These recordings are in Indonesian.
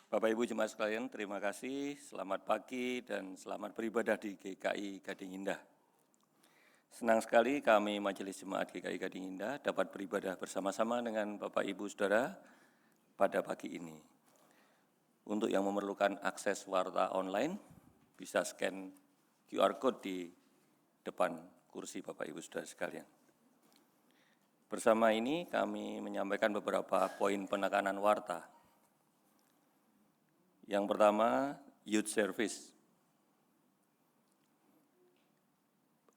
Bapak Ibu Jemaat sekalian, terima kasih, selamat pagi dan selamat beribadah di GKI Gading Indah. Senang sekali kami Majelis Jemaat GKI Gading Indah dapat beribadah bersama-sama dengan Bapak Ibu Saudara pada pagi ini. Untuk yang memerlukan akses warta online, bisa scan QR Code di depan kursi Bapak Ibu Saudara sekalian. Bersama ini kami menyampaikan beberapa poin penekanan warta. Yang pertama, youth service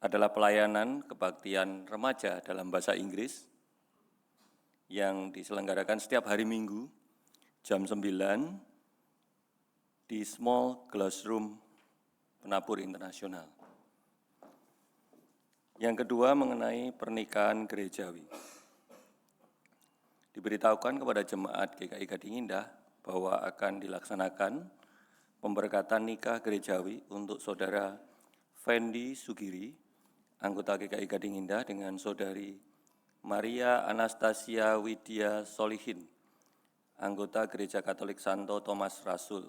adalah pelayanan kebaktian remaja dalam bahasa Inggris yang diselenggarakan setiap hari Minggu jam 9 di Small Classroom Penabur Internasional. Yang kedua, mengenai pernikahan gerejawi. Diberitahukan kepada jemaat GKI Gading Indah bahwa akan dilaksanakan pemberkatan nikah gerejawi untuk Saudara Fendi Sugiri, anggota GKI Gading Indah, dengan Saudari Maria Anastasia Widya Solihin, anggota Gereja Katolik Santo Thomas Rasul,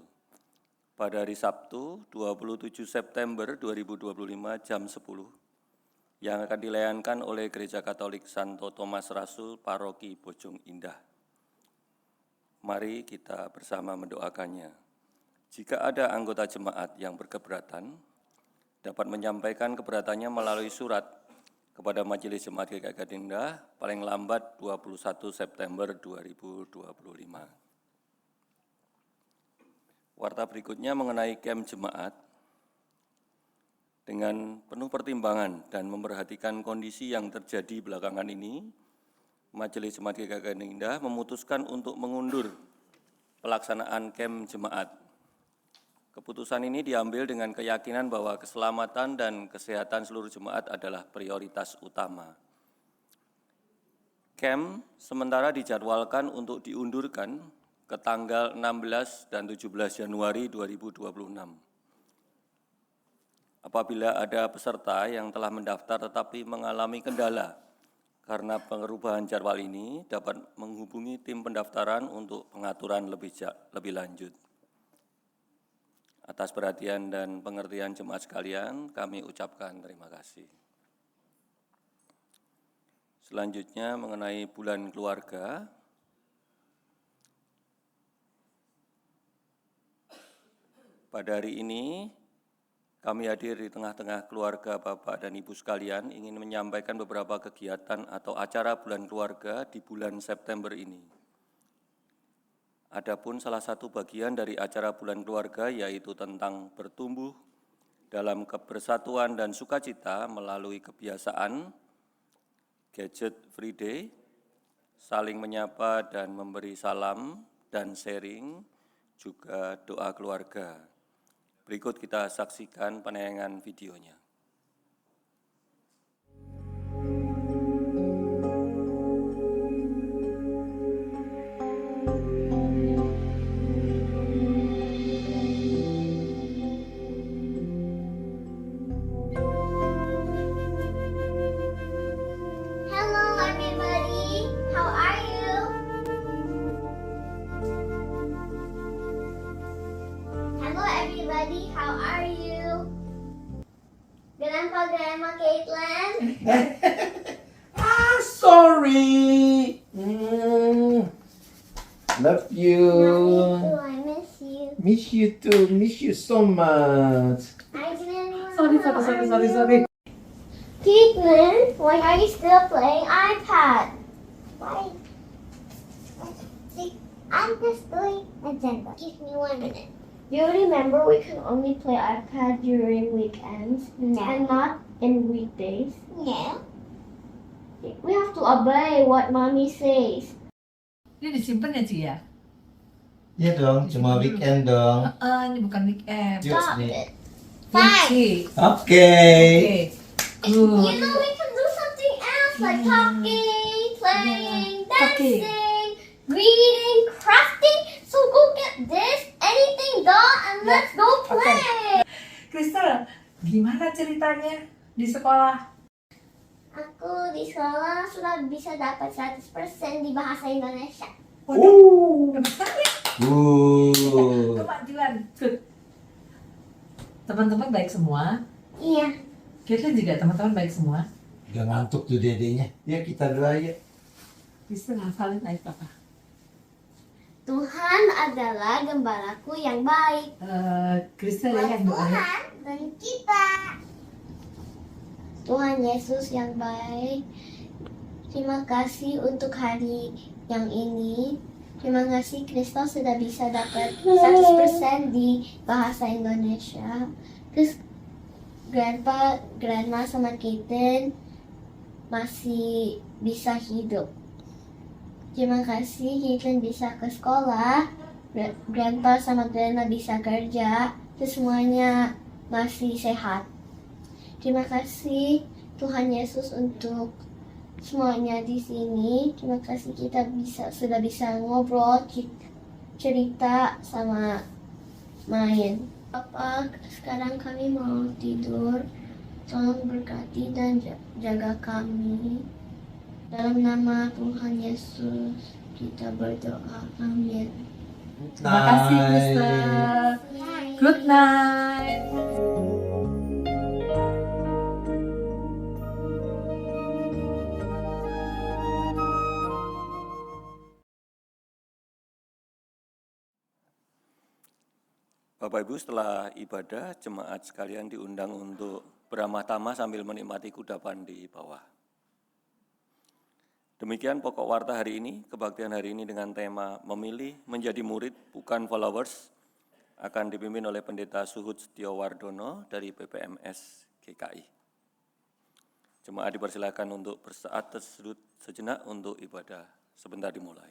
pada hari Sabtu 27 September 2025 jam 10, yang akan dilayankan oleh Gereja Katolik Santo Thomas Rasul Paroki Bojong Indah. Mari kita bersama mendoakannya. Jika ada anggota jemaat yang berkeberatan, dapat menyampaikan keberatannya melalui surat kepada Majelis Jemaat GKI Gading Indah paling lambat 21 September 2025. Warta berikutnya mengenai camp jemaat. Dengan penuh pertimbangan dan memperhatikan kondisi yang terjadi belakangan ini, Majelis Jemaat GKI Gading Indah memutuskan untuk mengundur pelaksanaan camp jemaat. Keputusan ini diambil dengan keyakinan bahwa keselamatan dan kesehatan seluruh jemaat adalah prioritas utama. Camp sementara dijadwalkan untuk diundurkan ke tanggal 16 dan 17 Januari 2026. Apabila ada peserta yang telah mendaftar tetapi mengalami kendala karena perubahan jadwal ini, dapat menghubungi tim pendaftaran untuk pengaturan lebih lanjut. Atas perhatian dan pengertian jemaat sekalian, kami ucapkan terima kasih. Selanjutnya mengenai bulan keluarga. Pada hari ini, kami hadir di tengah-tengah keluarga Bapak dan Ibu sekalian, ingin menyampaikan beberapa kegiatan atau acara bulan keluarga di bulan September ini. Adapun salah satu bagian dari acara bulan keluarga yaitu tentang bertumbuh dalam kebersatuan dan sukacita melalui kebiasaan gadget free day, saling menyapa dan memberi salam dan sharing, juga doa keluarga. Berikut kita saksikan penayangan videonya. Hello everybody, how are you? Hello everybody, how are you? Grandpa, Grandma Caitlin? Sorry. Love you. I miss you. Miss you too. Miss you so much. Hi, Grandma. Sorry. Caitlin, why are you still playing iPad? Why? See, I'm just doing agenda. Give me 1 minute. You remember we can only play iPad during weekends and not in weekdays? No. We have to obey what mommy says. Ini disimpan ya, Ci ya? Iya dong, cuma weekend dong. Ini bukan weekend. Yuk, Stop nih. it. Fine. Ci. Oke. You Good. know we can do something else like talking, playing, Talking. dancing, reading, crafting. So go get this, anything, doll, and let's go play. Crystal, gimana ceritanya di sekolah? Aku di sekolah sudah bisa dapat 100% di bahasa Indonesia. Waduh, hebat sekali. Teman-teman baik semua. Iya. Caitlin juga teman-teman baik semua. Udah ngantuk tuh dedenya. Ya kita doa ya. Bisa ngafalin ayat apa? Tuhan adalah gembalaku yang baik. Kristel ya yang doa ya. Dan kita. Tuhan Yesus yang baik. Terima kasih untuk hari yang ini. Terima kasih Kristal sudah bisa dapat 100% di bahasa Indonesia. Terus Grandpa, Grandma sama Caitlin masih bisa hidup. Terima kasih Caitlin bisa ke sekolah. Grandpa sama Grandma bisa kerja. Terus semuanya masih sehat. Terima kasih Tuhan Yesus untuk semuanya di sini. Terima kasih kita sudah bisa ngobrol, cerita sama main. Papa, sekarang kami mau tidur. Tolong berkati dan jaga kami. Dalam nama Tuhan Yesus kita berdoa. Amin. Terima kasih Kristel. Good night. Bapak Ibu, setelah ibadah, jemaat sekalian diundang untuk beramah tamah sambil menikmati kudapan di bawah. Demikian pokok warta hari ini, kebaktian hari ini dengan tema memilih menjadi murid bukan followers, akan dipimpin oleh Pendeta Suhud Setiowardono dari PPMS GKI. Jemaat dipersilakan untuk bersaat tersudut sejenak untuk ibadah sebentar dimulai.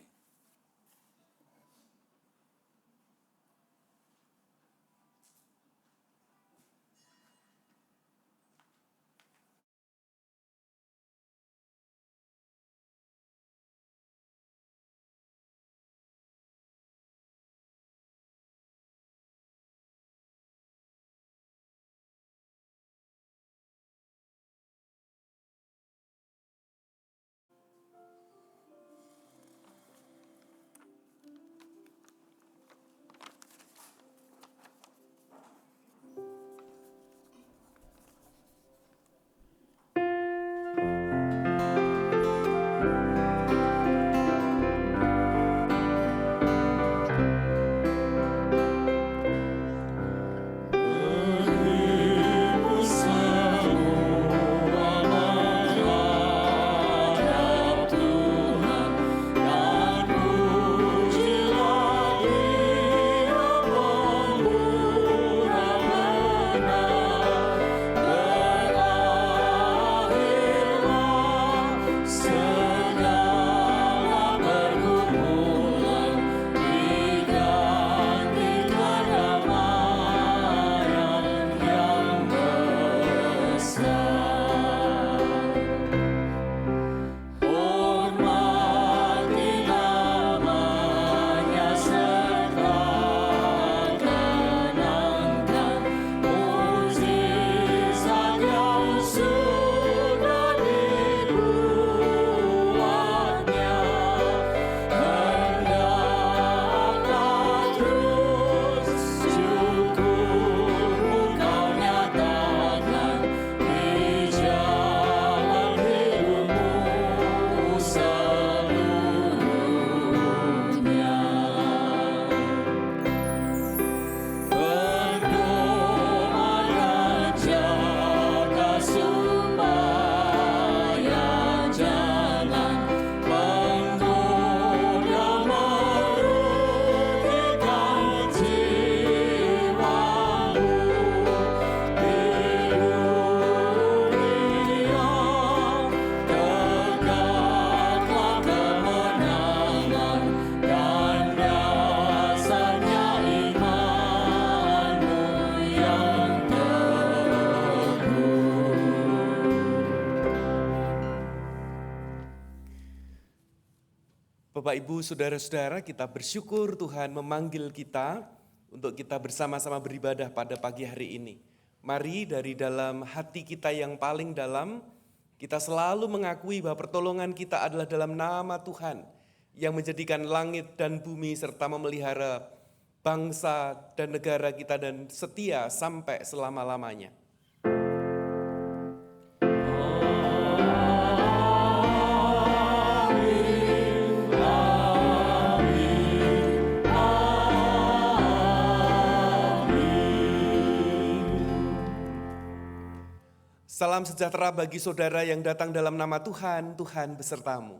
Bapak, Ibu, Saudara-saudara, kita bersyukur Tuhan memanggil kita untuk kita bersama-sama beribadah pada pagi hari ini. Mari dari dalam hati kita yang paling dalam, kita selalu mengakui bahwa pertolongan kita adalah dalam nama Tuhan yang menjadikan langit dan bumi serta memelihara bangsa dan negara kita, dan setia sampai selama-lamanya. Salam sejahtera bagi saudara yang datang dalam nama Tuhan, Tuhan besertamu.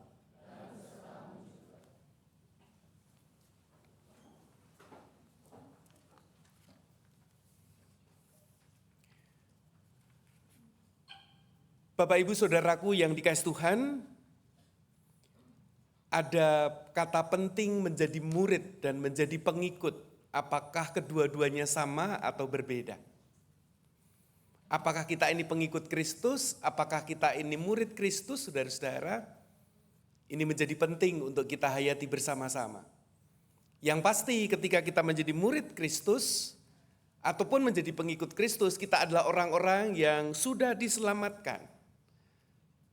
Bapak Ibu Saudaraku yang dikasihi Tuhan, ada kata penting menjadi murid dan menjadi pengikut. Apakah kedua-duanya sama atau berbeda? Apakah kita ini pengikut Kristus? Apakah kita ini murid Kristus, saudara-saudara? Ini menjadi penting untuk kita hayati bersama-sama. Yang pasti ketika kita menjadi murid Kristus, ataupun menjadi pengikut Kristus, kita adalah orang-orang yang sudah diselamatkan.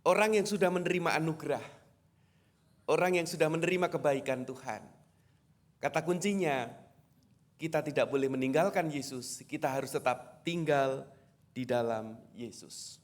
Orang yang sudah menerima anugerah. Orang yang sudah menerima kebaikan Tuhan. Kata kuncinya, kita tidak boleh meninggalkan Yesus, kita harus tetap tinggal di dalam Yesus.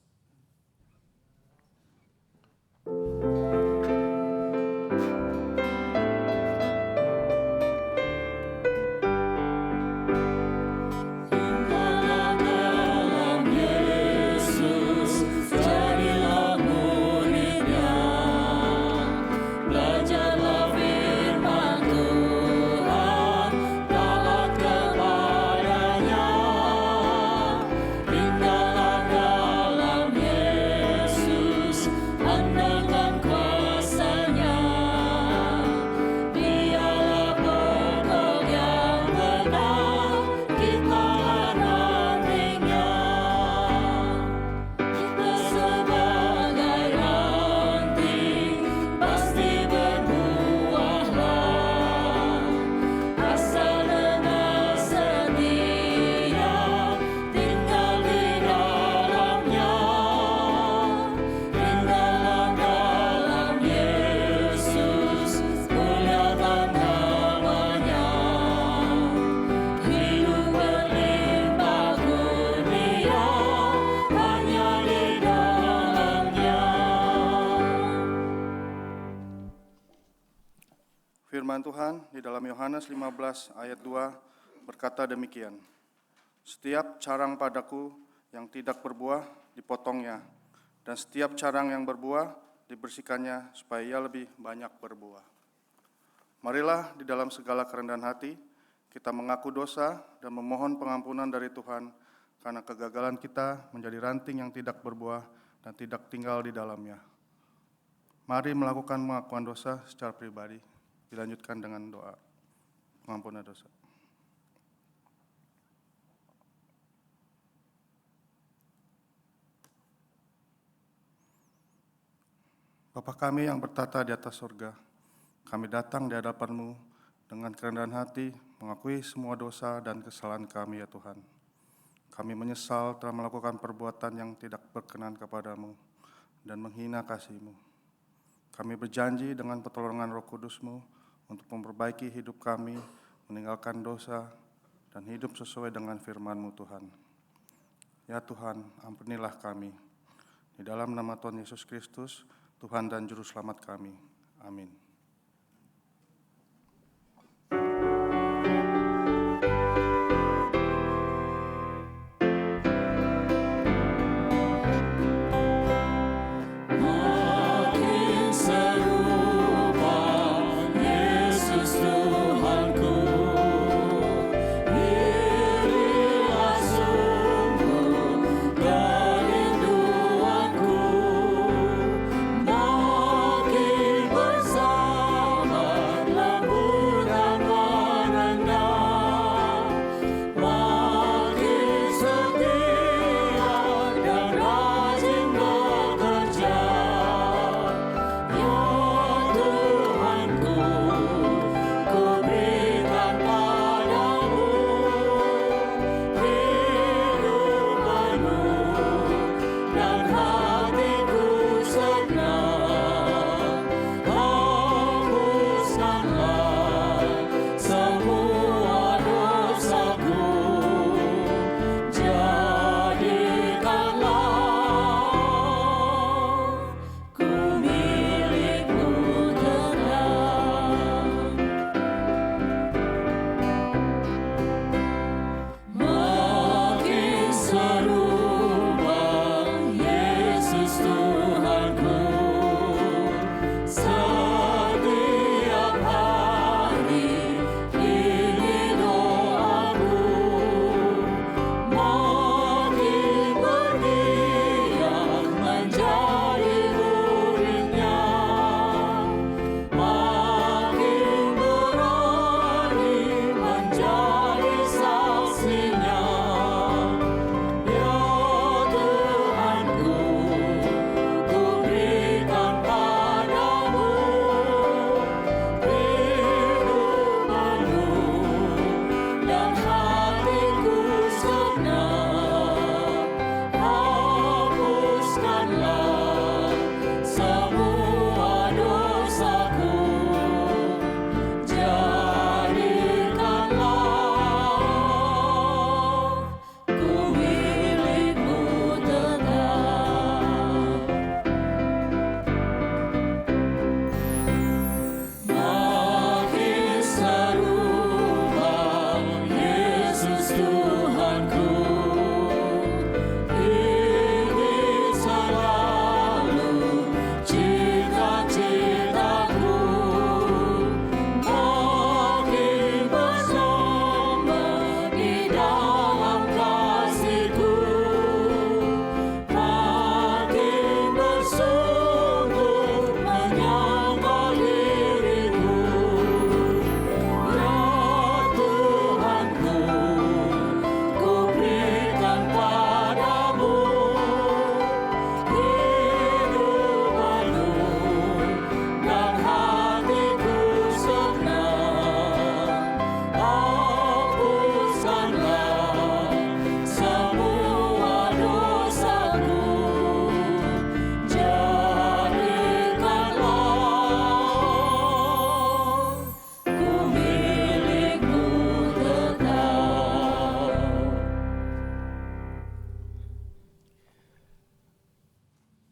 Firman Tuhan di dalam Yohanes 15 ayat 2 berkata demikian. Setiap carang padaku yang tidak berbuah dipotongnya, dan setiap carang yang berbuah dibersihkannya supaya ia lebih banyak berbuah. Marilah di dalam segala kerendahan hati kita mengaku dosa dan memohon pengampunan dari Tuhan karena kegagalan kita menjadi ranting yang tidak berbuah dan tidak tinggal di dalamnya. Mari melakukan pengakuan dosa secara pribadi. Dilanjutkan dengan doa pengampunan dosa. Bapa kami yang bertata di atas surga, kami datang di hadapan-Mu dengan kerendahan hati, mengakui semua dosa dan kesalahan kami ya Tuhan. Kami menyesal telah melakukan perbuatan yang tidak berkenan kepadamu dan menghina kasih-Mu. Kami berjanji dengan pertolongan Roh Kudus-Mu untuk memperbaiki hidup kami, meninggalkan dosa, dan hidup sesuai dengan firman-Mu Tuhan. Ya Tuhan, ampunilah kami. Di dalam nama Tuhan Yesus Kristus, Tuhan dan Juru Selamat kami. Amin. Makin bersama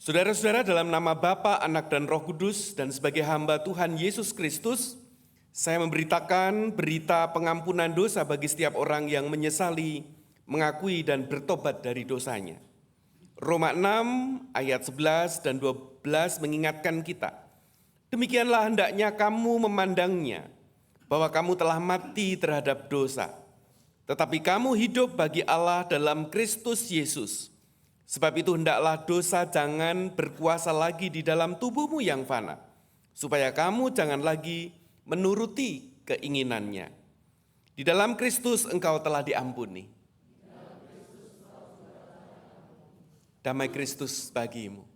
Saudara-saudara, dalam nama Bapa, Anak, dan Roh Kudus, dan sebagai hamba Tuhan Yesus Kristus, saya memberitakan berita pengampunan dosa bagi setiap orang yang menyesali, mengakui, dan bertobat dari dosanya. Roma 6 ayat 11 dan 12 mengingatkan kita, demikianlah hendaknya kamu memandangnya, bahwa kamu telah mati terhadap dosa, tetapi kamu hidup bagi Allah dalam Kristus Yesus. Sebab itu hendaklah dosa jangan berkuasa lagi di dalam tubuhmu yang fana, supaya kamu jangan lagi menuruti keinginannya. Di dalam Kristus engkau telah diampuni. Damai Kristus bagimu.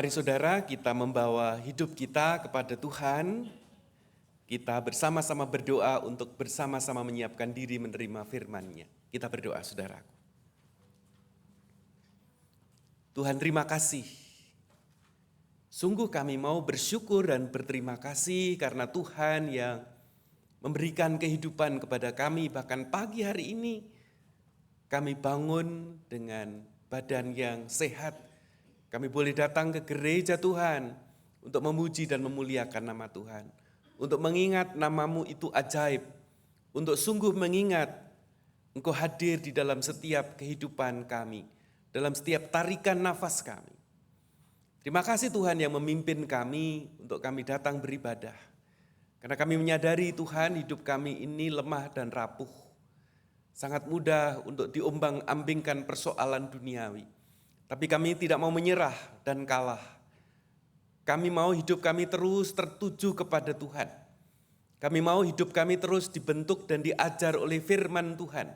Mari saudara, kita membawa hidup kita kepada Tuhan. Kita bersama-sama berdoa untuk bersama-sama menyiapkan diri menerima firman-Nya. Kita berdoa, saudaraku. Tuhan, terima kasih. Sungguh kami mau bersyukur dan berterima kasih karena Tuhan yang memberikan kehidupan kepada kami. Bahkan pagi hari ini kami bangun dengan badan yang sehat. Kami boleh datang ke gereja Tuhan untuk memuji dan memuliakan nama Tuhan. untuk mengingat nama-Mu itu ajaib, untuk sungguh mengingat Engkau hadir di dalam setiap kehidupan kami, dalam setiap tarikan nafas kami. Terima kasih Tuhan yang memimpin kami untuk kami datang beribadah. Karena kami menyadari Tuhan hidup kami ini lemah dan rapuh. Sangat mudah untuk diombang-ambingkan persoalan duniawi. Tapi kami tidak mau menyerah dan kalah. Kami mau hidup kami terus tertuju kepada Tuhan. Kami mau hidup kami terus dibentuk dan diajar oleh firman Tuhan.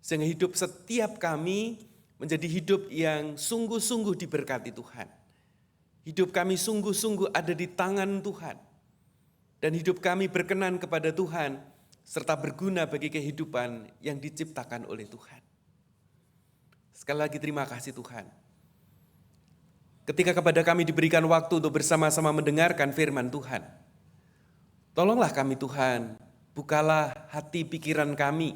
Sehingga hidup setiap kami menjadi hidup yang sungguh-sungguh diberkati Tuhan. Hidup kami sungguh-sungguh ada di tangan Tuhan. Dan hidup kami berkenan kepada Tuhan serta berguna bagi kehidupan yang diciptakan oleh Tuhan. Sekali lagi terima kasih Tuhan. Ketika kepada kami diberikan waktu untuk bersama-sama mendengarkan firman Tuhan, tolonglah kami Tuhan, bukalah hati pikiran kami.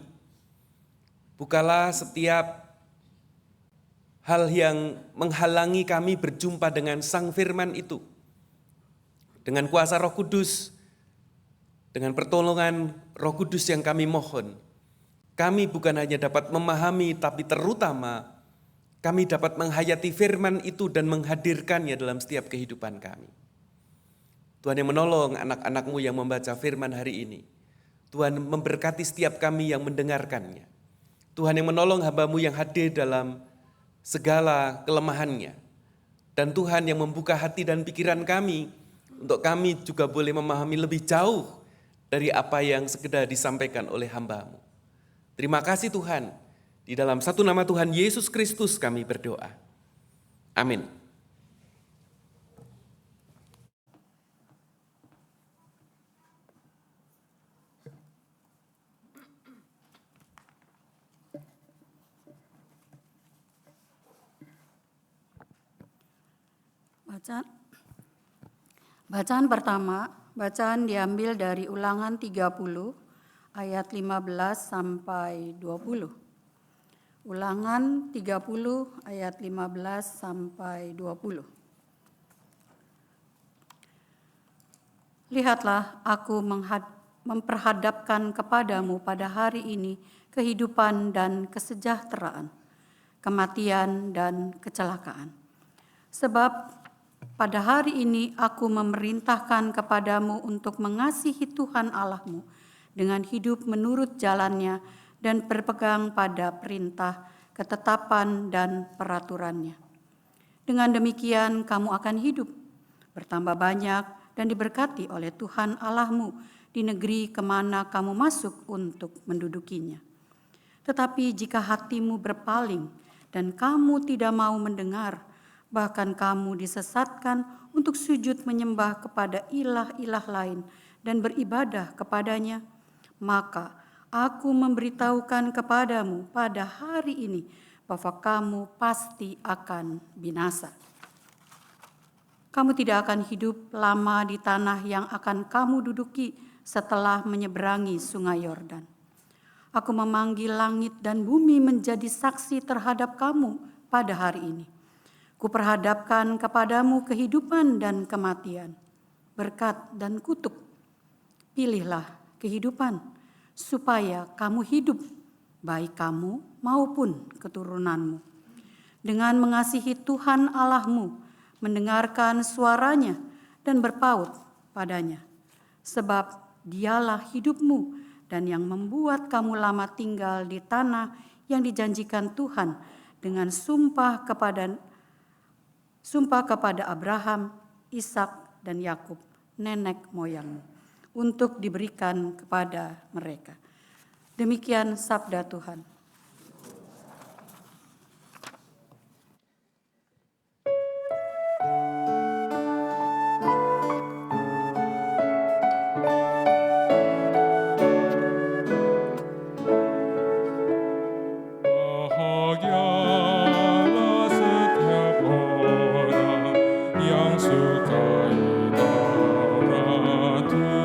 Bukalah setiap hal yang menghalangi kami berjumpa dengan Sang Firman itu. Dengan kuasa Roh Kudus, dengan pertolongan Roh Kudus yang kami mohon, kami bukan hanya dapat memahami, tapi terutama kami dapat menghayati firman itu dan menghadirkannya dalam setiap kehidupan kami. Tuhan yang menolong anak-anak-Mu yang membaca firman hari ini. Tuhan memberkati setiap kami yang mendengarkannya. Tuhan yang menolong hamba-Mu yang hadir dalam segala kelemahannya. Dan Tuhan yang membuka hati dan pikiran kami untuk kami juga boleh memahami lebih jauh dari apa yang sekedar disampaikan oleh hamba-Mu. Terima kasih Tuhan. Di dalam satu nama Tuhan Yesus Kristus kami berdoa. Amin. Bacaan pertama, bacaan diambil dari Ulangan 30 ayat 15 sampai 20. Ulangan 30 ayat 15 sampai 20. Lihatlah, aku memperhadapkan kepadamu pada hari ini kehidupan dan kesejahteraan, kematian dan kecelakaan. Sebab pada hari ini aku memerintahkan kepadamu untuk mengasihi Tuhan Allahmu dengan hidup menurut jalannya dan berpegang pada perintah, ketetapan, dan peraturannya. Dengan demikian kamu akan hidup, bertambah banyak, dan diberkati oleh Tuhan Allahmu di negeri kemana kamu masuk untuk mendudukinya. Tetapi jika hatimu berpaling dan kamu tidak mau mendengar, bahkan kamu disesatkan untuk sujud menyembah kepada ilah-ilah lain dan beribadah kepadanya, maka aku memberitahukan kepadamu pada hari ini bahwa kamu pasti akan binasa. Kamu tidak akan hidup lama di tanah yang akan kamu duduki setelah menyeberangi sungai Yordan. Aku memanggil langit dan bumi menjadi saksi terhadap kamu pada hari ini. Kuperhadapkan kepadamu kehidupan dan kematian, berkat dan kutuk. Pilihlah kehidupan, supaya kamu hidup, baik kamu maupun keturunanmu. Dengan mengasihi Tuhan Allahmu, mendengarkan suaranya dan berpaut padanya. Sebab dialah hidupmu dan yang membuat kamu lama tinggal di tanah yang dijanjikan Tuhan dengan sumpah kepada Abraham, Ishak, dan Yakub, nenek moyangmu, untuk diberikan kepada mereka. Demikian sabda Tuhan. Yang tekun merenungkan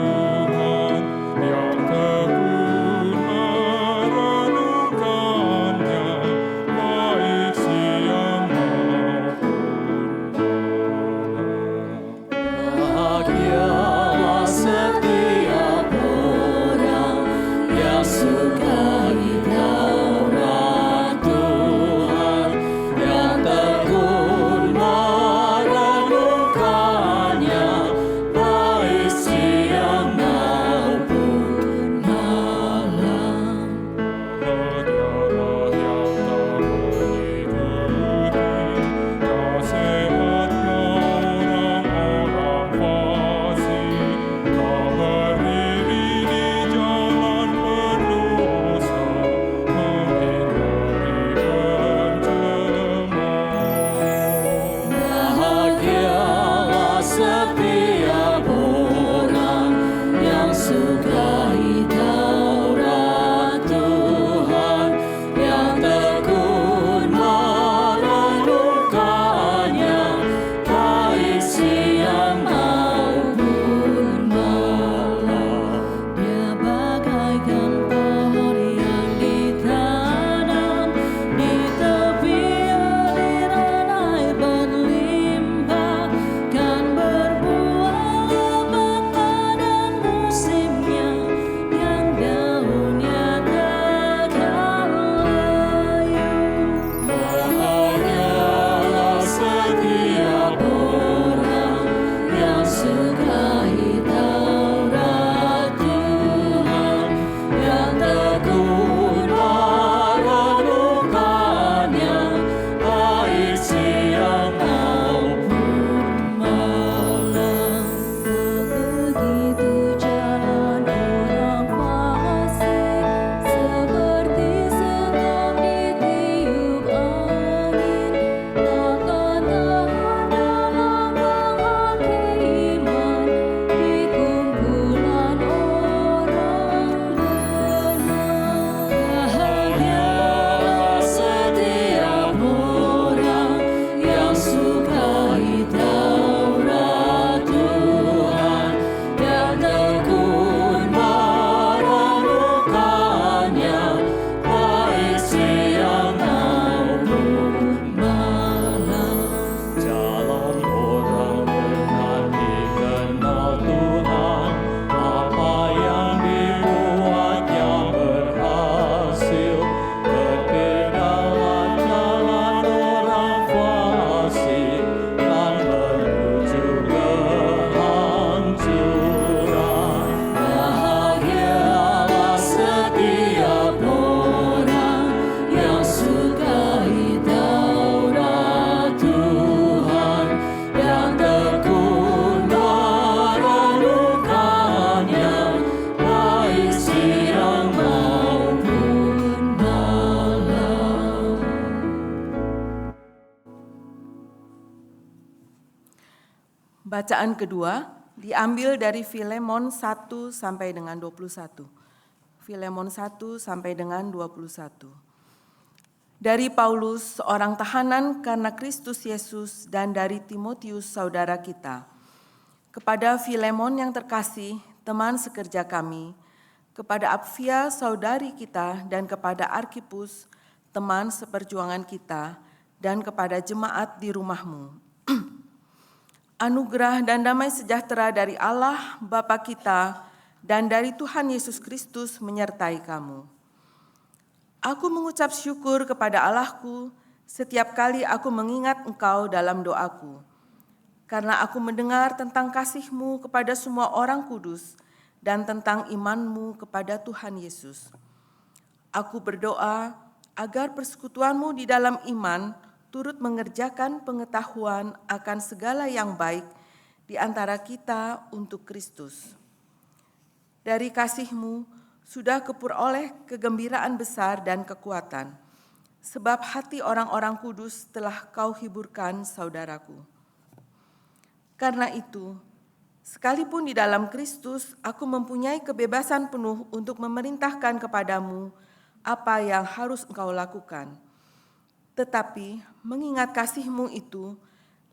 Bacaan kedua diambil dari Filemon 1 sampai dengan 21. Filemon 1 sampai dengan 21. Dari Paulus, seorang tahanan karena Kristus Yesus, dan dari Timotius, saudara kita. Kepada Filemon yang terkasih, teman sekerja kami, kepada Apfia, saudari kita, dan kepada Arkipus, teman seperjuangan kita, dan kepada jemaat di rumahmu. Anugerah dan damai sejahtera dari Allah Bapa kita dan dari Tuhan Yesus Kristus menyertai kamu. Aku mengucap syukur kepada Allahku setiap kali aku mengingat engkau dalam doaku, karena aku mendengar tentang kasih-Mu kepada semua orang kudus dan tentang iman-Mu kepada Tuhan Yesus. Aku berdoa agar persekutuan-Mu di dalam iman turut mengerjakan pengetahuan akan segala yang baik di antara kita untuk Kristus. Dari kasih-Mu sudah keperoleh kegembiraan besar dan kekuatan, sebab hati orang-orang kudus telah Kau hiburkan, saudaraku. Karena itu, sekalipun di dalam Kristus aku mempunyai kebebasan penuh untuk memerintahkan kepadamu apa yang harus engkau lakukan. Tetapi mengingat kasih-Mu itu,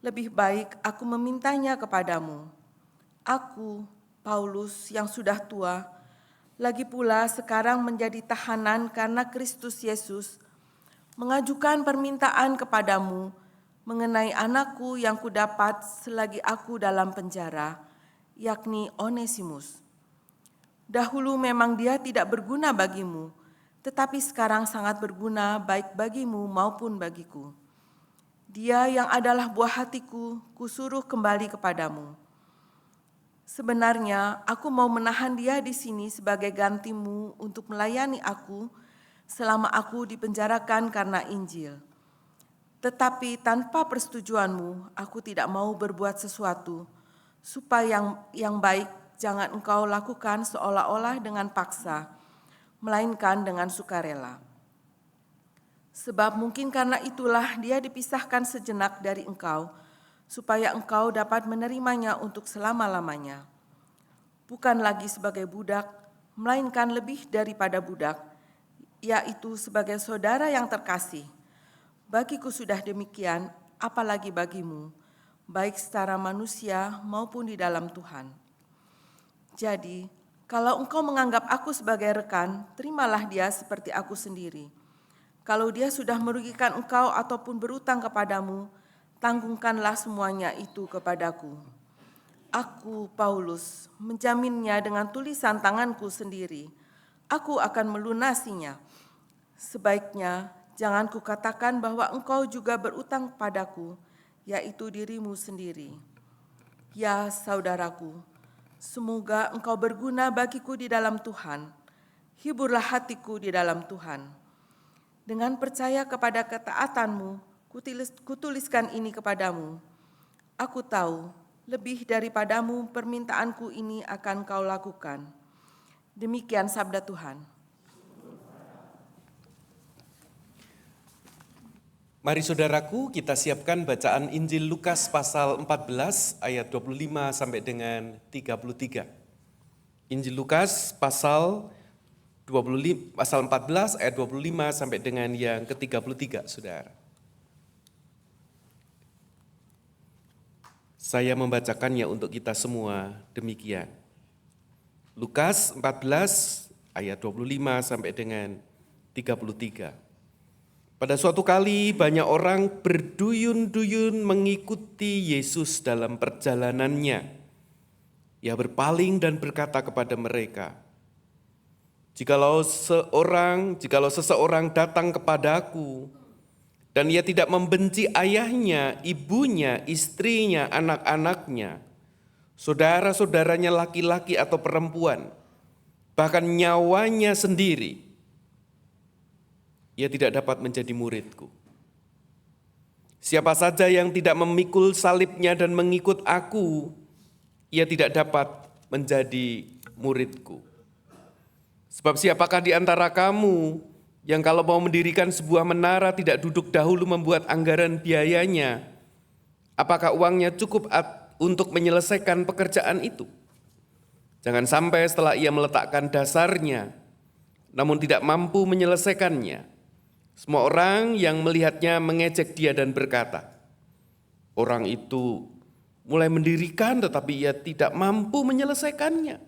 lebih baik aku memintanya kepadamu. Aku, Paulus yang sudah tua, lagi pula sekarang menjadi tahanan karena Kristus Yesus, mengajukan permintaan kepadamu mengenai anakku yang kudapat selagi aku dalam penjara, yakni Onesimus. Dahulu memang dia tidak berguna bagimu, tetapi sekarang sangat berguna baik bagimu maupun bagiku. Dia yang adalah buah hatiku, kusuruh kembali kepadamu. Sebenarnya aku mau menahan dia di sini sebagai gantimu untuk melayani aku selama aku dipenjarakan karena Injil. Tetapi tanpa persetujuanmu, aku tidak mau berbuat sesuatu, supaya yang baik jangan engkau lakukan seolah-olah dengan paksa, melainkan dengan sukarela. Sebab mungkin karena itulah dia dipisahkan sejenak dari engkau, supaya engkau dapat menerimanya untuk selama-lamanya. Bukan lagi sebagai budak, melainkan lebih daripada budak, yaitu sebagai saudara yang terkasih. Bagiku sudah demikian, apalagi bagimu, baik secara manusia maupun di dalam Tuhan. Jadi, kalau engkau menganggap aku sebagai rekan, terimalah dia seperti aku sendiri. Kalau dia sudah merugikan engkau ataupun berutang kepadamu, tanggungkanlah semuanya itu kepadaku. Aku, Paulus, menjaminnya dengan tulisan tanganku sendiri. Aku akan melunasinya. Sebaiknya, jangan kukatakan bahwa engkau juga berutang padaku, yaitu dirimu sendiri. Ya, saudaraku, semoga engkau berguna bagiku di dalam Tuhan. Hiburlah hatiku di dalam Tuhan. Dengan percaya kepada ketaatanmu, kutuliskan ini kepadamu. Aku tahu, lebih daripadamu permintaanku ini akan kau lakukan. Demikian sabda Tuhan. Mari saudaraku, kita siapkan bacaan Injil Lukas pasal 14 ayat 25 sampai dengan 33. Injil Lukas pasal 14 ayat 25 sampai dengan yang ke-33, Saudara. Saya membacakannya untuk kita semua demikian. Lukas 14 ayat 25 sampai dengan 33. Pada suatu kali banyak orang berduyun-duyun mengikuti Yesus dalam perjalanannya. Ia berpaling dan berkata kepada mereka, Jikalau seseorang datang kepadaku dan ia tidak membenci ayahnya, ibunya, istrinya, anak-anaknya, saudara-saudaranya laki-laki atau perempuan, bahkan nyawanya sendiri, ia tidak dapat menjadi muridku. Siapa saja yang tidak memikul salibnya dan mengikut aku, ia tidak dapat menjadi muridku. Sebab siapakah di antara kamu yang kalau mau mendirikan sebuah menara tidak duduk dahulu membuat anggaran biayanya? Apakah uangnya cukup untuk menyelesaikan pekerjaan itu. Jangan sampai setelah ia meletakkan dasarnya, namun tidak mampu menyelesaikannya, semua orang yang melihatnya mengejek dia dan berkata, orang itu mulai mendirikan tetapi ia tidak mampu menyelesaikannya.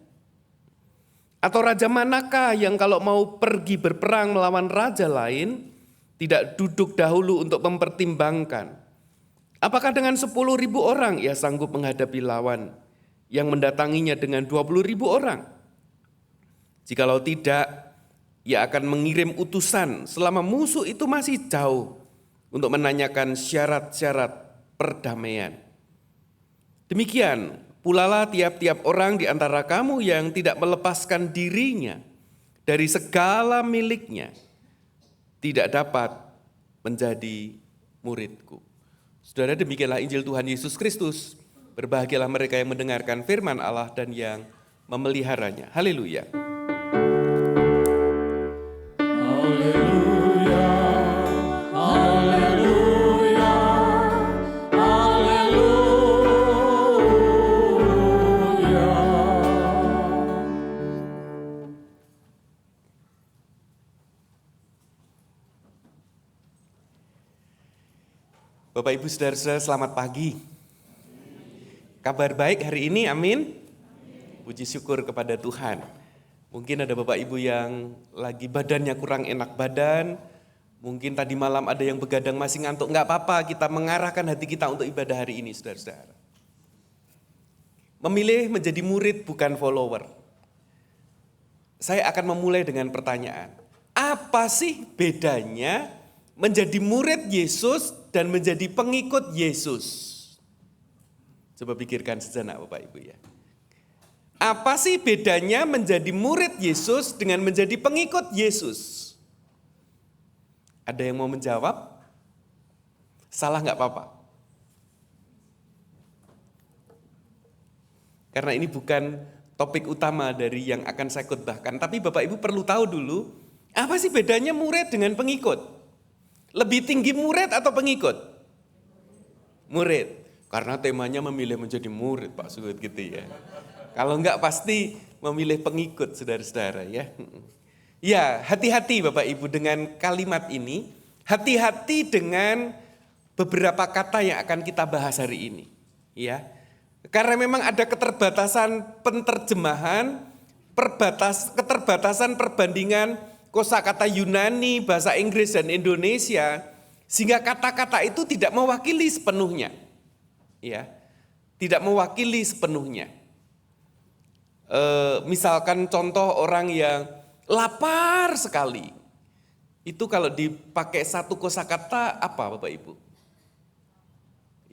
Atau raja manakah yang kalau mau pergi berperang melawan raja lain, tidak duduk dahulu untuk mempertimbangkan apakah dengan 10.000 orang ia sanggup menghadapi lawan yang mendatanginya dengan 20.000 orang? Jikalau tidak, ia akan mengirim utusan selama musuh itu masih jauh untuk menanyakan syarat-syarat perdamaian. Demikian pula lah tiap-tiap orang di antara kamu yang tidak melepaskan dirinya dari segala miliknya tidak dapat menjadi muridku. Saudara, demikianlah Injil Tuhan Yesus Kristus. Berbahagialah mereka yang mendengarkan firman Allah dan yang memeliharanya. Haleluya. Bapak Ibu Saudara-saudara, selamat pagi. Kabar baik hari ini, amin. Puji syukur kepada Tuhan. Mungkin ada Bapak Ibu yang lagi badannya kurang enak badan, mungkin tadi malam ada yang begadang masih ngantuk, enggak apa-apa, kita mengarahkan hati kita untuk ibadah hari ini, saudara-saudara. Memilih menjadi murid bukan follower. Saya akan memulai dengan pertanyaan, apa sih bedanya menjadi murid Yesus dan menjadi pengikut Yesus? Coba pikirkan sejenak Bapak Ibu ya. Apa sih bedanya menjadi murid Yesus dengan menjadi pengikut Yesus? Ada yang mau menjawab? Salah nggak apa-apa. Karena ini bukan topik utama dari yang akan saya khotbahkan. Tapi Bapak Ibu perlu tahu dulu, apa sih bedanya murid dengan pengikut? Lebih tinggi murid atau pengikut? Murid. Karena temanya memilih menjadi murid Pak Suhud gitu ya. Kalau enggak pasti memilih pengikut saudara-saudara ya. Ya, hati-hati Bapak Ibu dengan kalimat ini. Hati-hati dengan beberapa kata yang akan kita bahas hari ini. Ya. Karena memang ada keterbatasan penterjemahan, keterbatasan perbandingan kosakata Yunani, bahasa Inggris dan Indonesia, sehingga kata-kata itu tidak mewakili sepenuhnya. Ya, tidak mewakili sepenuhnya. Misalkan contoh orang yang lapar sekali, itu kalau dipakai satu kosakata apa Bapak Ibu?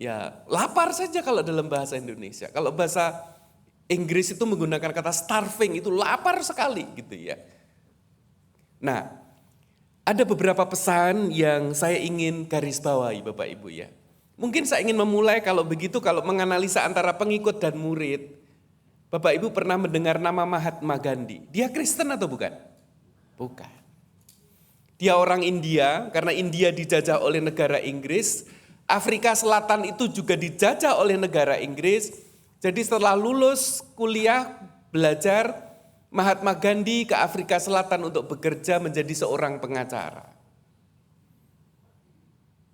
Ya, lapar saja kalau dalam bahasa Indonesia. Kalau bahasa Inggris itu menggunakan kata starving, itu lapar sekali gitu ya. Nah, ada beberapa pesan yang saya ingin garis bawahi Bapak Ibu ya. Mungkin saya ingin memulai kalau begitu, kalau menganalisa antara pengikut dan murid. Bapak Ibu pernah mendengar nama Mahatma Gandhi. Dia Kristen atau bukan? Bukan. Dia orang India, karena India dijajah oleh negara Inggris. Afrika Selatan itu juga dijajah oleh negara Inggris. Jadi setelah lulus kuliah, belajar, Mahatma Gandhi ke Afrika Selatan untuk bekerja menjadi seorang pengacara.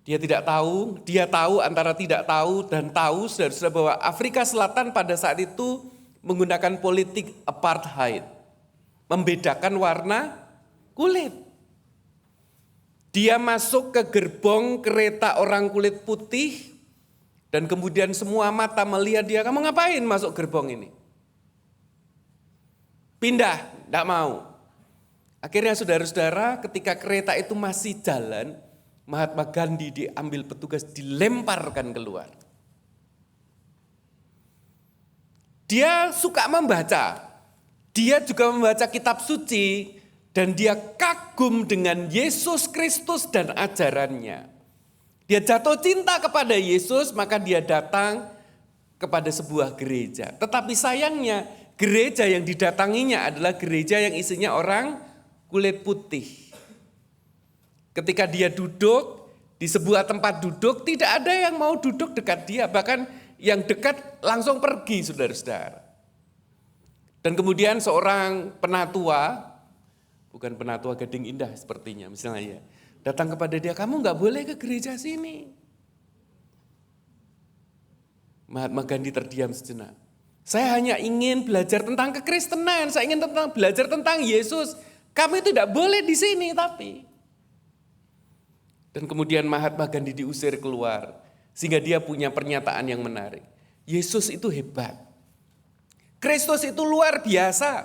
Dia tahu antara tidak tahu dan tahu saudara-saudara bahwa Afrika Selatan pada saat itu menggunakan politik apartheid. Membedakan warna kulit. Dia masuk ke gerbong kereta orang kulit putih dan kemudian semua mata melihat dia, kamu ngapain masuk gerbong ini? Pindah, tidak mau. Akhirnya saudara-saudara ketika kereta itu masih jalan, Mahatma Gandhi diambil petugas, dilemparkan keluar. Dia suka membaca, dia juga membaca kitab suci, dan dia kagum dengan Yesus Kristus dan ajarannya. Dia jatuh cinta kepada Yesus, maka dia datang kepada sebuah gereja. Tetapi sayangnya, gereja yang didatanginya adalah gereja yang isinya orang kulit putih. Ketika dia duduk di sebuah tempat duduk, tidak ada yang mau duduk dekat dia. Bahkan yang dekat langsung pergi, saudara-saudara. Dan kemudian seorang penatua, bukan penatua Gading Indah sepertinya misalnya ya, datang kepada dia, kamu nggak boleh ke gereja sini. Mahatma Gandhi terdiam sejenak. Saya hanya ingin belajar tentang kekristenan, saya ingin belajar tentang Yesus. Kamu tidak boleh di sini tapi. Dan kemudian Mahatma Gandhi diusir keluar, sehingga dia punya pernyataan yang menarik. Yesus itu hebat. Kristus itu luar biasa.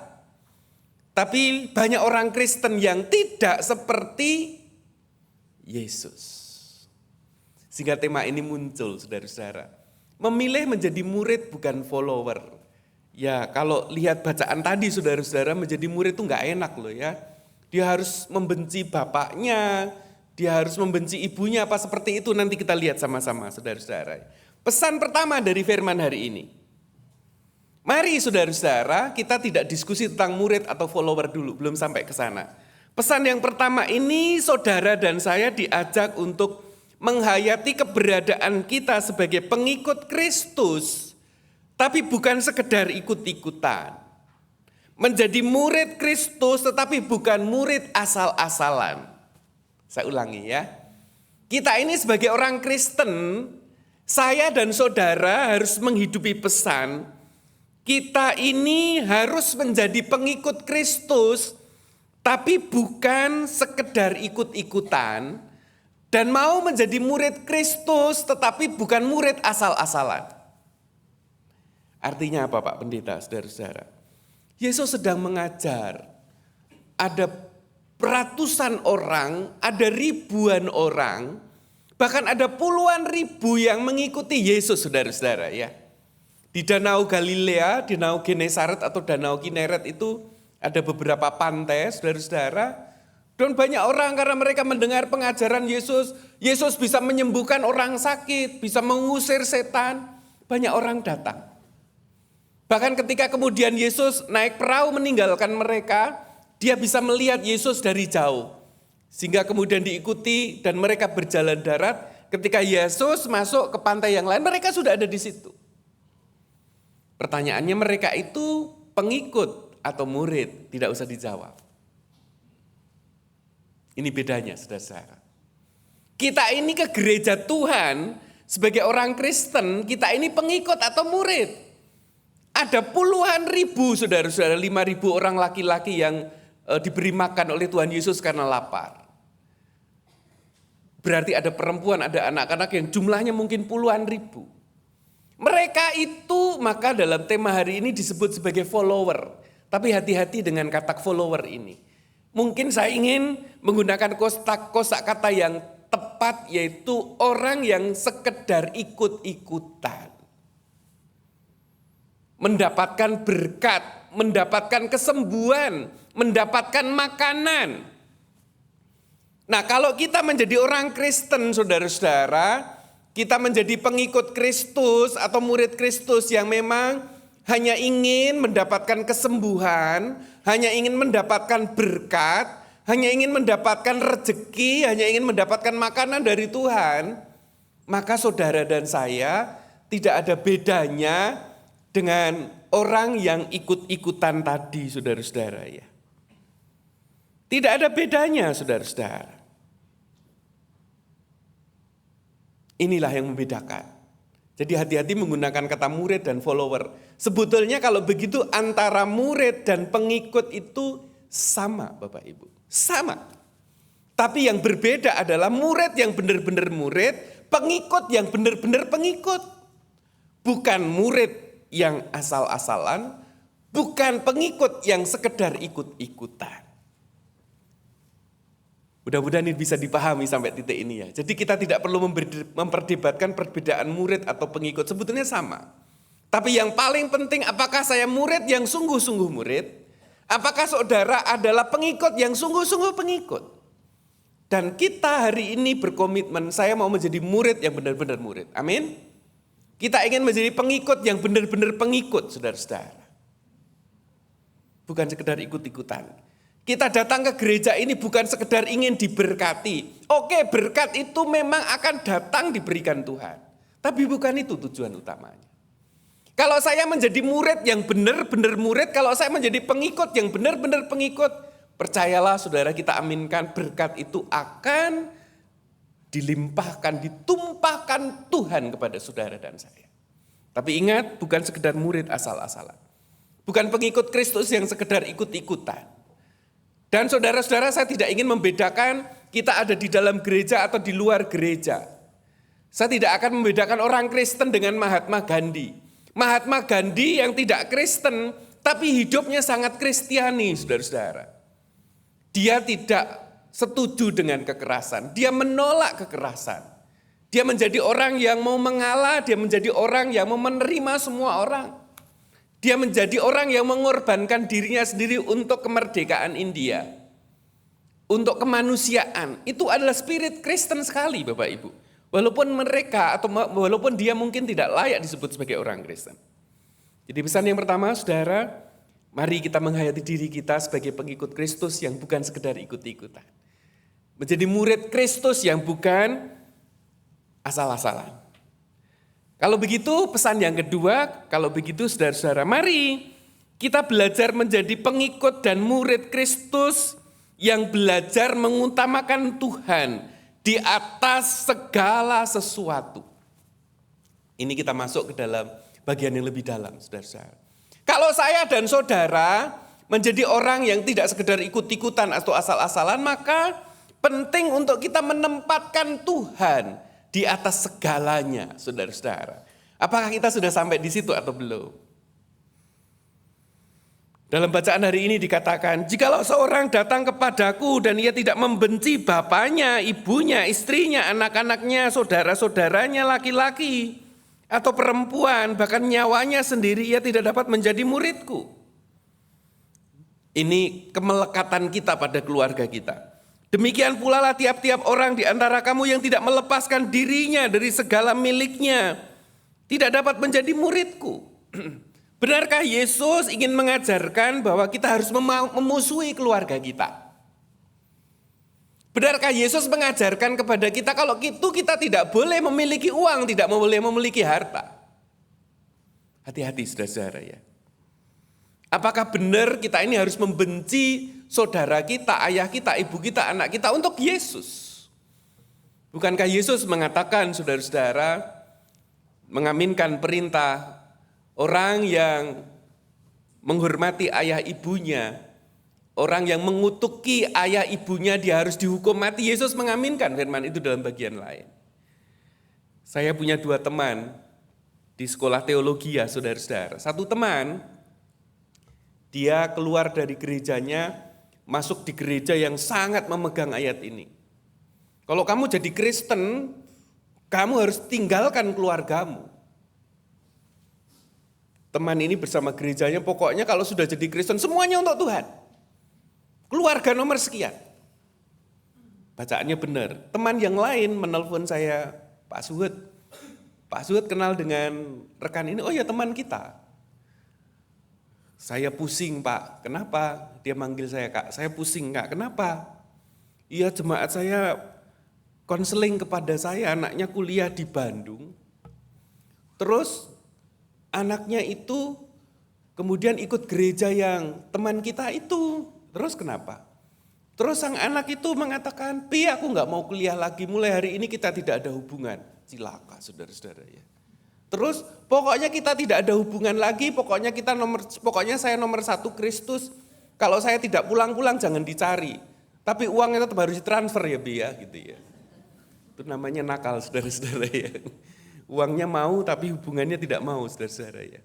Tapi banyak orang Kristen yang tidak seperti Yesus. Sehingga tema ini muncul, saudara-saudara. Memilih menjadi murid bukan follower. Ya, kalau lihat bacaan tadi saudara-saudara, menjadi murid itu nggak enak loh ya. Dia harus membenci bapaknya, dia harus membenci ibunya, apa seperti itu nanti kita lihat sama-sama saudara-saudara. Pesan pertama dari firman hari ini. Mari saudara-saudara, kita tidak diskusi tentang murid atau follower dulu, belum sampai ke sana. Pesan yang pertama ini saudara dan saya diajak untuk menghayati keberadaan kita sebagai pengikut Kristus, tapi bukan sekedar ikut-ikutan. Menjadi murid Kristus tetapi bukan murid asal-asalan. Saya ulangi ya. Kita ini sebagai orang Kristen, saya dan saudara harus menghidupi pesan, kita ini harus menjadi pengikut Kristus, tapi bukan sekedar ikut-ikutan, dan mau menjadi murid Kristus tetapi bukan murid asal-asalan. Artinya apa Pak Pendeta, saudara-saudara? Yesus sedang mengajar. Ada ratusan orang, ada ribuan orang, bahkan ada puluhan ribu yang mengikuti Yesus, saudara-saudara ya. Di Danau Galilea, Danau Genesaret atau Danau Kineret itu ada beberapa pantai, saudara-saudara. Dan banyak orang karena mereka mendengar pengajaran Yesus, Yesus bisa menyembuhkan orang sakit, bisa mengusir setan, banyak orang datang. Bahkan ketika kemudian Yesus naik perahu meninggalkan mereka, dia bisa melihat Yesus dari jauh. Sehingga kemudian diikuti dan mereka berjalan darat, ketika Yesus masuk ke pantai yang lain, mereka sudah ada di situ. Pertanyaannya mereka itu pengikut atau murid, tidak usah dijawab. Ini bedanya, saudara-saudara. Kita ini ke gereja Tuhan sebagai orang Kristen, kita ini pengikut atau murid. Ada puluhan ribu, saudara-saudara, 5.000 orang laki-laki yang diberi makan oleh Tuhan Yesus karena lapar. Berarti ada perempuan, ada anak-anak yang jumlahnya mungkin puluhan ribu. Mereka itu maka dalam tema hari ini disebut sebagai follower. Tapi hati-hati dengan kata follower ini. Mungkin saya ingin menggunakan kosakata yang tepat, yaitu orang yang sekedar ikut-ikutan. Mendapatkan berkat, mendapatkan kesembuhan, mendapatkan makanan. Nah, kalau kita menjadi orang Kristen, saudara-saudara, kita menjadi pengikut Kristus atau murid Kristus yang memang hanya ingin mendapatkan kesembuhan, hanya ingin mendapatkan berkat, hanya ingin mendapatkan rezeki, hanya ingin mendapatkan makanan dari Tuhan, maka saudara dan saya tidak ada bedanya dengan orang yang ikut-ikutan tadi, saudara-saudara ya. Tidak ada bedanya, saudara-saudara. Inilah yang membedakan. Jadi hati-hati menggunakan kata murid dan follower. Sebetulnya kalau begitu antara murid dan pengikut itu sama Bapak Ibu. Sama. Tapi yang berbeda adalah murid yang benar-benar murid, pengikut yang benar-benar pengikut. Bukan murid yang asal-asalan, bukan pengikut yang sekedar ikut-ikutan. Mudah-mudahan ini bisa dipahami sampai titik ini ya. Jadi kita tidak perlu memperdebatkan perbedaan murid atau pengikut, sebetulnya sama. Tapi yang paling penting, apakah saya murid yang sungguh-sungguh murid? Apakah saudara adalah pengikut yang sungguh-sungguh pengikut? Dan kita hari ini berkomitmen, saya mau menjadi murid yang benar-benar murid. Amin. Kita ingin menjadi pengikut yang benar-benar pengikut, saudara-saudara. Bukan sekedar ikut-ikutan. Kita datang ke gereja ini bukan sekedar ingin diberkati. Oke, berkat itu memang akan datang diberikan Tuhan. Tapi bukan itu tujuan utamanya. Kalau saya menjadi murid yang benar-benar murid, kalau saya menjadi pengikut yang benar-benar pengikut, percayalah saudara, kita aminkan berkat itu akan dilimpahkan, ditumpahkan Tuhan kepada saudara dan saya. Tapi ingat, bukan sekedar murid asal-asalan. Bukan pengikut Kristus yang sekedar ikut-ikutan. Dan saudara-saudara, saya tidak ingin membedakan kita ada di dalam gereja atau di luar gereja. Saya tidak akan membedakan orang Kristen dengan Mahatma Gandhi. Mahatma Gandhi yang tidak Kristen, tapi hidupnya sangat Kristiani, saudara-saudara. Dia tidak setuju dengan kekerasan, dia menolak kekerasan. Dia menjadi orang yang mau mengalah, dia menjadi orang yang mau menerima semua orang. Dia menjadi orang yang mengorbankan dirinya sendiri untuk kemerdekaan India. Untuk kemanusiaan, itu adalah spirit Kristen sekali Bapak Ibu. Walaupun mereka atau walaupun dia mungkin tidak layak disebut sebagai orang Kristen. Jadi pesan yang pertama, saudara, mari kita menghayati diri kita sebagai pengikut Kristus yang bukan sekedar ikut-ikutan. Menjadi murid Kristus yang bukan asal-asalan. Kalau begitu pesan yang kedua, kalau begitu saudara-saudara, mari kita belajar menjadi pengikut dan murid Kristus yang belajar mengutamakan Tuhan di atas segala sesuatu. Ini kita masuk ke dalam bagian yang lebih dalam, saudara-saudara. Kalau saya dan saudara menjadi orang yang tidak sekedar ikut-ikutan atau asal-asalan, maka penting untuk kita menempatkan Tuhan di atas segalanya, saudara-saudara. Apakah kita sudah sampai di situ atau belum? Dalam bacaan hari ini dikatakan, jikalau seorang datang kepadaku dan ia tidak membenci bapaknya, ibunya, istrinya, anak-anaknya, saudara-saudaranya, laki-laki, atau perempuan, bahkan nyawanya sendiri, ia tidak dapat menjadi muridku. Ini kemelekatan kita pada keluarga kita. Demikian pula lah tiap-tiap orang di antara kamu yang tidak melepaskan dirinya dari segala miliknya, tidak dapat menjadi muridku. Benarkah Yesus ingin mengajarkan bahwa kita harus memusuhi keluarga kita? Benarkah Yesus mengajarkan kepada kita kalau itu kita tidak boleh memiliki uang, tidak boleh memiliki harta? Hati-hati saudara-saudara ya. Apakah benar kita ini harus membenci saudara kita, ayah kita, ibu kita, anak kita untuk Yesus? Bukankah Yesus mengatakan saudara-saudara, mengaminkan perintah orang yang menghormati ayah ibunya, orang yang mengutuki ayah ibunya dia harus dihukum mati. Yesus mengaminkan firman itu dalam bagian lain. Saya punya 2 teman di sekolah teologi ya saudara-saudara. Satu teman, dia keluar dari gerejanya, masuk di gereja yang sangat memegang ayat ini. Kalau kamu jadi Kristen, kamu harus tinggalkan keluargamu. Teman ini bersama gerejanya, pokoknya kalau sudah jadi Kristen semuanya untuk Tuhan. Keluarga nomor sekian. Bacaannya benar. Teman yang lain menelpon saya, Pak Suhud. Pak Suhud kenal dengan rekan ini, oh ya teman kita. Saya pusing Pak, kenapa? Dia manggil saya Kak, saya pusing Kak, kenapa? Iya jemaat saya konseling kepada saya, anaknya kuliah di Bandung. Terus anaknya itu kemudian ikut gereja yang teman kita itu. Terus kenapa? Terus sang anak itu mengatakan, Pi aku gak mau kuliah lagi, mulai hari ini kita tidak ada hubungan. Cilaka saudara-saudara ya. Terus pokoknya kita tidak ada hubungan lagi, pokoknya saya nomor 1 Kristus. Kalau saya tidak pulang-pulang jangan dicari. Tapi uangnya tetap harus ditransfer ya Pi ya gitu ya. Itu namanya nakal saudara-saudara ya. Uangnya mau tapi hubungannya tidak mau saudara-saudara ya.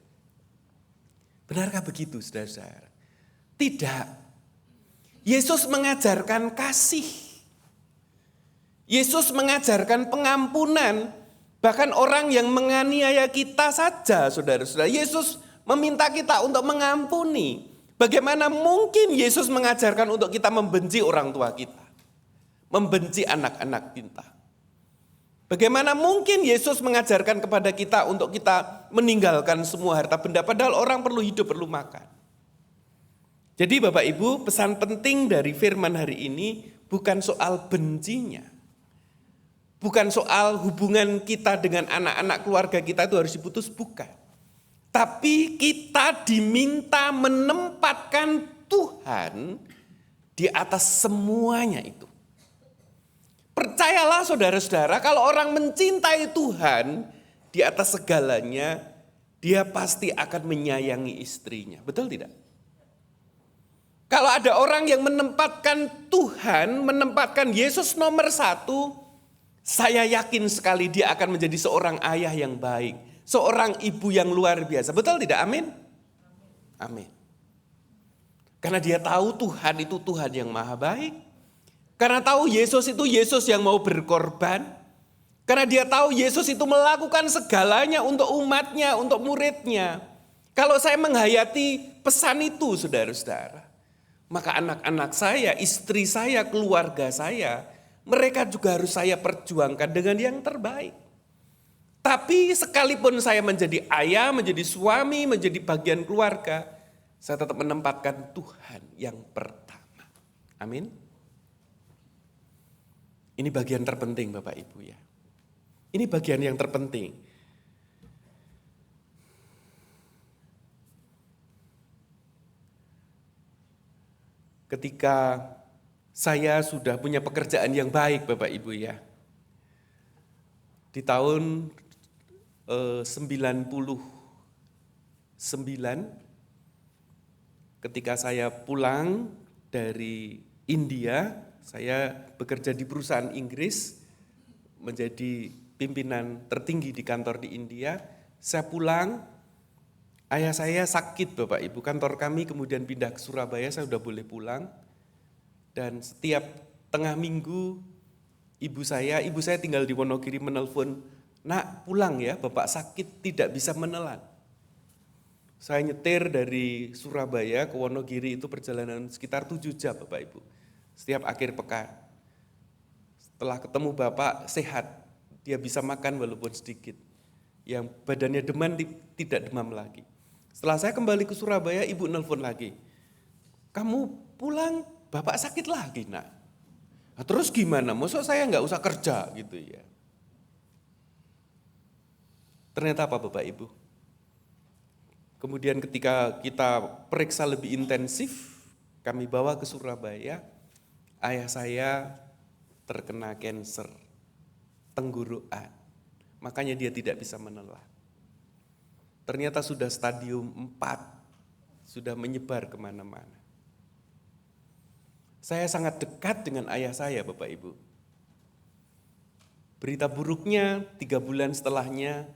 Benarkah begitu saudara-saudara? Tidak. Yesus mengajarkan kasih. Yesus mengajarkan pengampunan. Bahkan orang yang menganiaya kita saja saudara-saudara. Yesus meminta kita untuk mengampuni. Bagaimana mungkin Yesus mengajarkan untuk kita membenci orang tua kita? Membenci anak-anak kita. Bagaimana mungkin Yesus mengajarkan kepada kita untuk kita meninggalkan semua harta benda, padahal orang perlu hidup, perlu makan. Jadi Bapak Ibu, pesan penting dari firman hari ini bukan soal bencinya. Bukan soal hubungan kita dengan anak-anak keluarga kita itu harus diputus, bukan. Tapi kita diminta menempatkan Tuhan di atas semuanya itu. Percayalah saudara-saudara, kalau orang mencintai Tuhan di atas segalanya, dia pasti akan menyayangi istrinya. Betul tidak? Kalau ada orang yang menempatkan Tuhan, menempatkan Yesus nomor 1, saya yakin sekali dia akan menjadi seorang ayah yang baik. Seorang ibu yang luar biasa. Betul tidak? Amin? Amin. Karena dia tahu Tuhan itu Tuhan yang maha baik. Karena tahu Yesus itu Yesus yang mau berkorban. Karena dia tahu Yesus itu melakukan segalanya untuk umatnya, untuk muridnya. Kalau saya menghayati pesan itu saudara-saudara, maka anak-anak saya, istri saya, keluarga saya, mereka juga harus saya perjuangkan dengan yang terbaik. Tapi sekalipun saya menjadi ayah, menjadi suami, menjadi bagian keluarga, saya tetap menempatkan Tuhan yang pertama. Amin. Ini bagian terpenting Bapak Ibu ya. Ini bagian yang terpenting. Ketika saya sudah punya pekerjaan yang baik Bapak Ibu ya. Di tahun 99 ketika saya pulang dari India, saya bekerja di perusahaan Inggris, menjadi pimpinan tertinggi di kantor di India. Saya pulang, ayah saya sakit Bapak Ibu, kantor kami kemudian pindah ke Surabaya, saya udah boleh pulang. Dan setiap tengah minggu ibu saya tinggal di Wonogiri menelpon, "Nak, pulang ya, Bapak sakit tidak bisa menelan." Saya nyetir dari Surabaya ke Wonogiri itu perjalanan sekitar 7 jam Bapak Ibu. Setiap akhir pekan. Setelah ketemu Bapak sehat, dia bisa makan walaupun sedikit. Yang badannya demam tidak demam lagi. Setelah saya kembali ke Surabaya, ibu nelpon lagi. "Kamu pulang, Bapak sakit lagi nak." Nah, terus gimana? Maksud saya nggak usah kerja gitu ya. Ternyata apa Bapak Ibu? Kemudian ketika kita periksa lebih intensif, kami bawa ke Surabaya, ayah saya terkena kanker tenggorokan. Makanya dia tidak bisa menelan. Ternyata sudah stadium 4, sudah menyebar kemana-mana. Saya sangat dekat dengan ayah saya Bapak Ibu. Berita buruknya 3 bulan setelahnya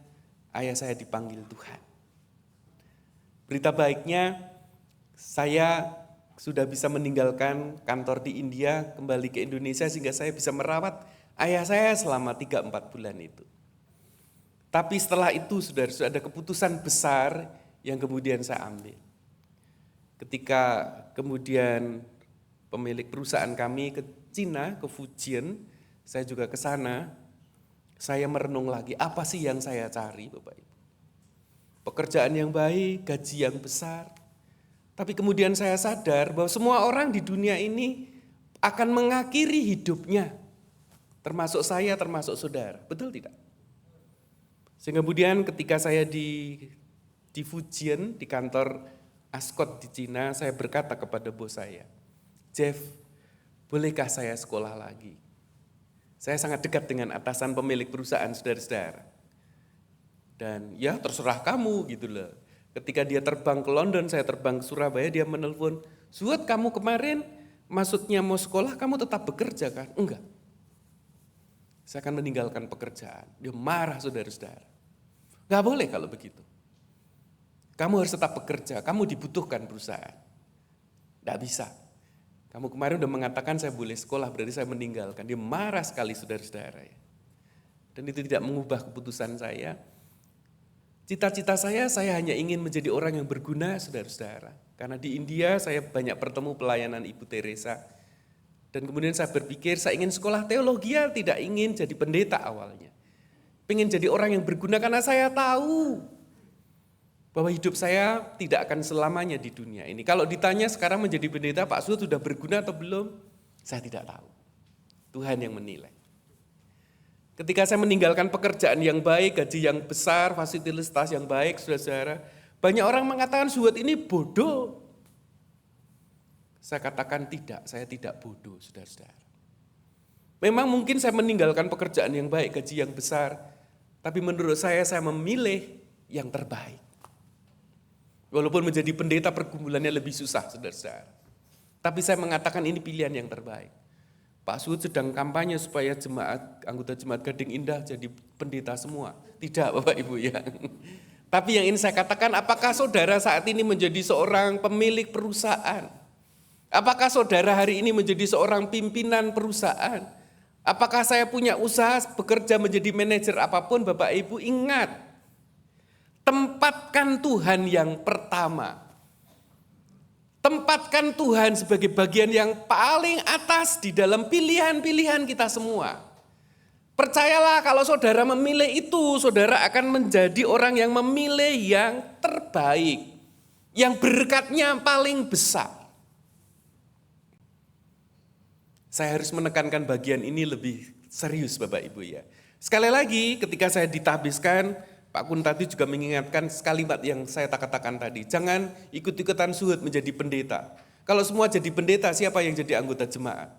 ayah saya dipanggil Tuhan. Berita baiknya saya sudah bisa meninggalkan kantor di India, kembali ke Indonesia sehingga saya bisa merawat ayah saya selama 3-4 bulan itu. Tapi setelah itu sudah ada keputusan besar yang kemudian saya ambil. Ketika kemudian pemilik perusahaan kami ke Cina, ke Fujian, saya juga ke sana, saya merenung lagi apa sih yang saya cari Bapak Ibu. Pekerjaan yang baik, gaji yang besar. Tapi kemudian saya sadar bahwa semua orang di dunia ini akan mengakhiri hidupnya. Termasuk saya, termasuk saudara. Betul tidak? Sehingga kemudian ketika saya di Fujian, di kantor Ascot di Cina, saya berkata kepada bos saya, "Jeff, bolehkah saya sekolah lagi?" Saya sangat dekat dengan atasan pemilik perusahaan saudara-saudara. Dan ya terserah kamu gitu loh. Ketika dia terbang ke London, saya terbang ke Surabaya, dia menelpon, "Suat, kamu kemarin maksudnya mau sekolah, kamu tetap bekerja kan?" "Enggak. Saya akan meninggalkan pekerjaan." Dia marah saudara-saudara. "Enggak boleh kalau begitu. Kamu harus tetap bekerja, kamu dibutuhkan perusahaan." "Enggak bisa. Kamu kemarin udah mengatakan saya boleh sekolah, berarti saya meninggalkan." Dia marah sekali saudara-saudara ya. Dan itu tidak mengubah keputusan saya. Cita-cita saya hanya ingin menjadi orang yang berguna saudara-saudara. Karena di India saya banyak bertemu pelayanan Ibu Teresa. Dan kemudian saya berpikir saya ingin sekolah teologi, tidak ingin jadi pendeta awalnya. Pengen jadi orang yang berguna karena saya tahu bahwa hidup saya tidak akan selamanya di dunia ini. Kalau ditanya sekarang menjadi pendeta, Pak Suat sudah berguna atau belum? Saya tidak tahu. Tuhan yang menilai. Ketika saya meninggalkan pekerjaan yang baik, gaji yang besar, fasilitas yang baik, saudara-saudara, banyak orang mengatakan Suhud ini bodoh. Saya katakan tidak, saya tidak bodoh, saudara-saudara. Memang mungkin saya meninggalkan pekerjaan yang baik, gaji yang besar, tapi menurut saya memilih yang terbaik. Walaupun menjadi pendeta pergumulannya lebih susah, saudara-saudara. Tapi saya mengatakan ini pilihan yang terbaik. Pak Suhud sedang kampanye supaya anggota jemaat Gading Indah jadi pendeta semua. Tidak Bapak Ibu ya. Tapi yang ingin saya katakan, apakah saudara saat ini menjadi seorang pemilik perusahaan? Apakah saudara hari ini menjadi seorang pimpinan perusahaan? Apakah saya punya usaha bekerja menjadi manajer apapun, Bapak Ibu ingat. Tempatkan Tuhan yang pertama. Tempatkan Tuhan sebagai bagian yang paling atas di dalam pilihan-pilihan kita semua. Percayalah kalau saudara memilih itu, saudara akan menjadi orang yang memilih yang terbaik. Yang berkatnya paling besar. Saya harus menekankan bagian ini lebih serius Bapak Ibu ya. Sekali lagi ketika saya ditahbiskan, Pak Kun tadi juga mengingatkan kalimat yang saya katakan tadi. Jangan ikut-ikutan Suhud menjadi pendeta. Kalau semua jadi pendeta, siapa yang jadi anggota jemaat?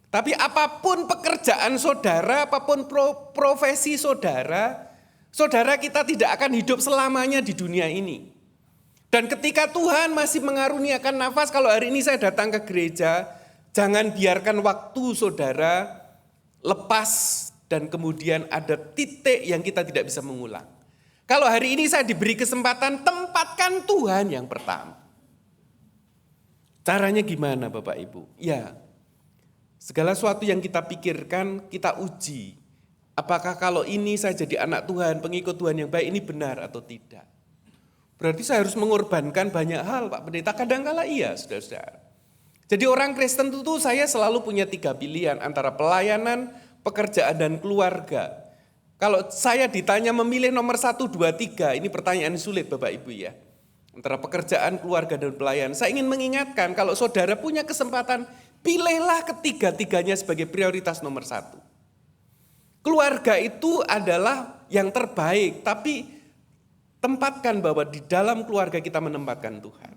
Tapi apapun pekerjaan saudara, apapun profesi saudara, saudara kita tidak akan hidup selamanya di dunia ini. Dan ketika Tuhan masih mengaruniakan nafas, kalau hari ini saya datang ke gereja, jangan biarkan waktu saudara lepas dan kemudian ada titik yang kita tidak bisa mengulang. Kalau hari ini saya diberi kesempatan, tempatkan Tuhan yang pertama. Caranya gimana Bapak Ibu? Ya, segala sesuatu yang kita pikirkan, kita uji. Apakah kalau ini saya jadi anak Tuhan, pengikut Tuhan yang baik, ini benar atau tidak? Berarti saya harus mengorbankan banyak hal Pak Pendeta. Kadang-kala iya saudara-saudara. Jadi orang Kristen itu saya selalu punya 3 pilihan antara pelayanan, pekerjaan dan keluarga. Kalau saya ditanya memilih nomor 1, 2, 3, ini pertanyaan sulit Bapak Ibu ya. Antara pekerjaan, keluarga dan pelayanan. Saya ingin mengingatkan kalau saudara punya kesempatan, pilihlah ketiga-tiganya sebagai prioritas nomor 1. Keluarga itu adalah yang terbaik, tapi tempatkan bahwa di dalam keluarga kita menempatkan Tuhan.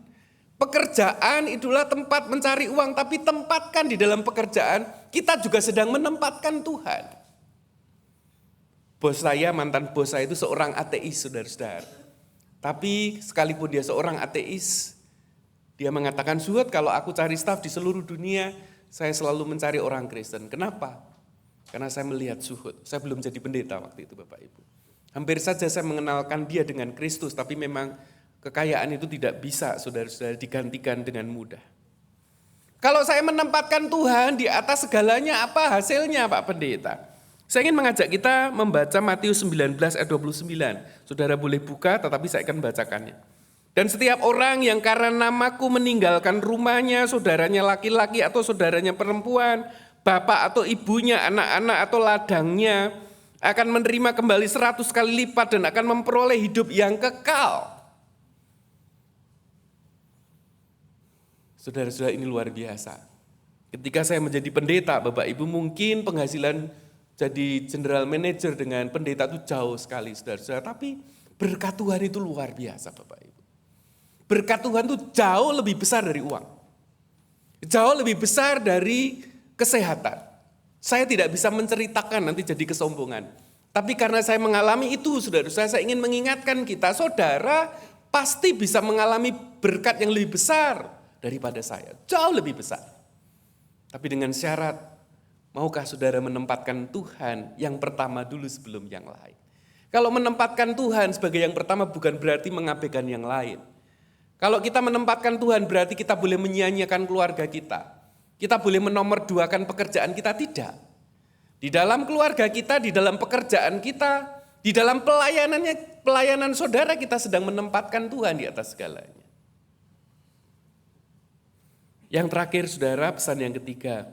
Pekerjaan itulah tempat mencari uang, tapi tempatkan di dalam pekerjaan, kita juga sedang menempatkan Tuhan. Bos saya, mantan bos saya itu seorang ateis, saudara-saudara. Tapi sekalipun dia seorang ateis, dia mengatakan, Suhud kalau aku cari staf di seluruh dunia, saya selalu mencari orang Kristen. Kenapa? Karena saya melihat Suhud. Saya belum jadi pendeta waktu itu Bapak Ibu. Hampir saja saya mengenalkan dia dengan Kristus, tapi memang kekayaan itu tidak bisa saudara-saudara digantikan dengan mudah. Kalau saya menempatkan Tuhan di atas segalanya, apa hasilnya Pak Pendeta? Saya ingin mengajak kita membaca Matius 19 ayat 29. Saudara boleh buka tetapi saya akan bacakannya. Dan setiap orang yang karena namaku meninggalkan rumahnya, saudaranya laki-laki atau saudaranya perempuan, bapak atau ibunya, anak-anak atau ladangnya, akan menerima kembali 100 kali lipat dan akan memperoleh hidup yang kekal. Saudara-saudara ini luar biasa. Ketika saya menjadi pendeta, Bapak Ibu mungkin penghasilan jadi general manager dengan pendeta itu jauh sekali saudara-saudara. Tapi berkat Tuhan itu luar biasa Bapak Ibu. Berkat Tuhan itu jauh lebih besar dari uang. Jauh lebih besar dari kesehatan. Saya tidak bisa menceritakan nanti jadi kesombongan. Tapi karena saya mengalami itu saudara-saudara, saya ingin mengingatkan kita, saudara pasti bisa mengalami berkat yang lebih besar daripada saya, jauh lebih besar. Tapi dengan syarat, maukah saudara menempatkan Tuhan yang pertama dulu sebelum yang lain? Kalau menempatkan Tuhan sebagai yang pertama bukan berarti mengabaikan yang lain. Kalau kita menempatkan Tuhan berarti kita boleh menyia-nyiakan keluarga kita. Kita boleh menomorduakan pekerjaan kita, tidak. Di dalam keluarga kita, di dalam pekerjaan kita, di dalam pelayanan saudara kita sedang menempatkan Tuhan di atas segalanya. Yang terakhir saudara, pesan yang ketiga.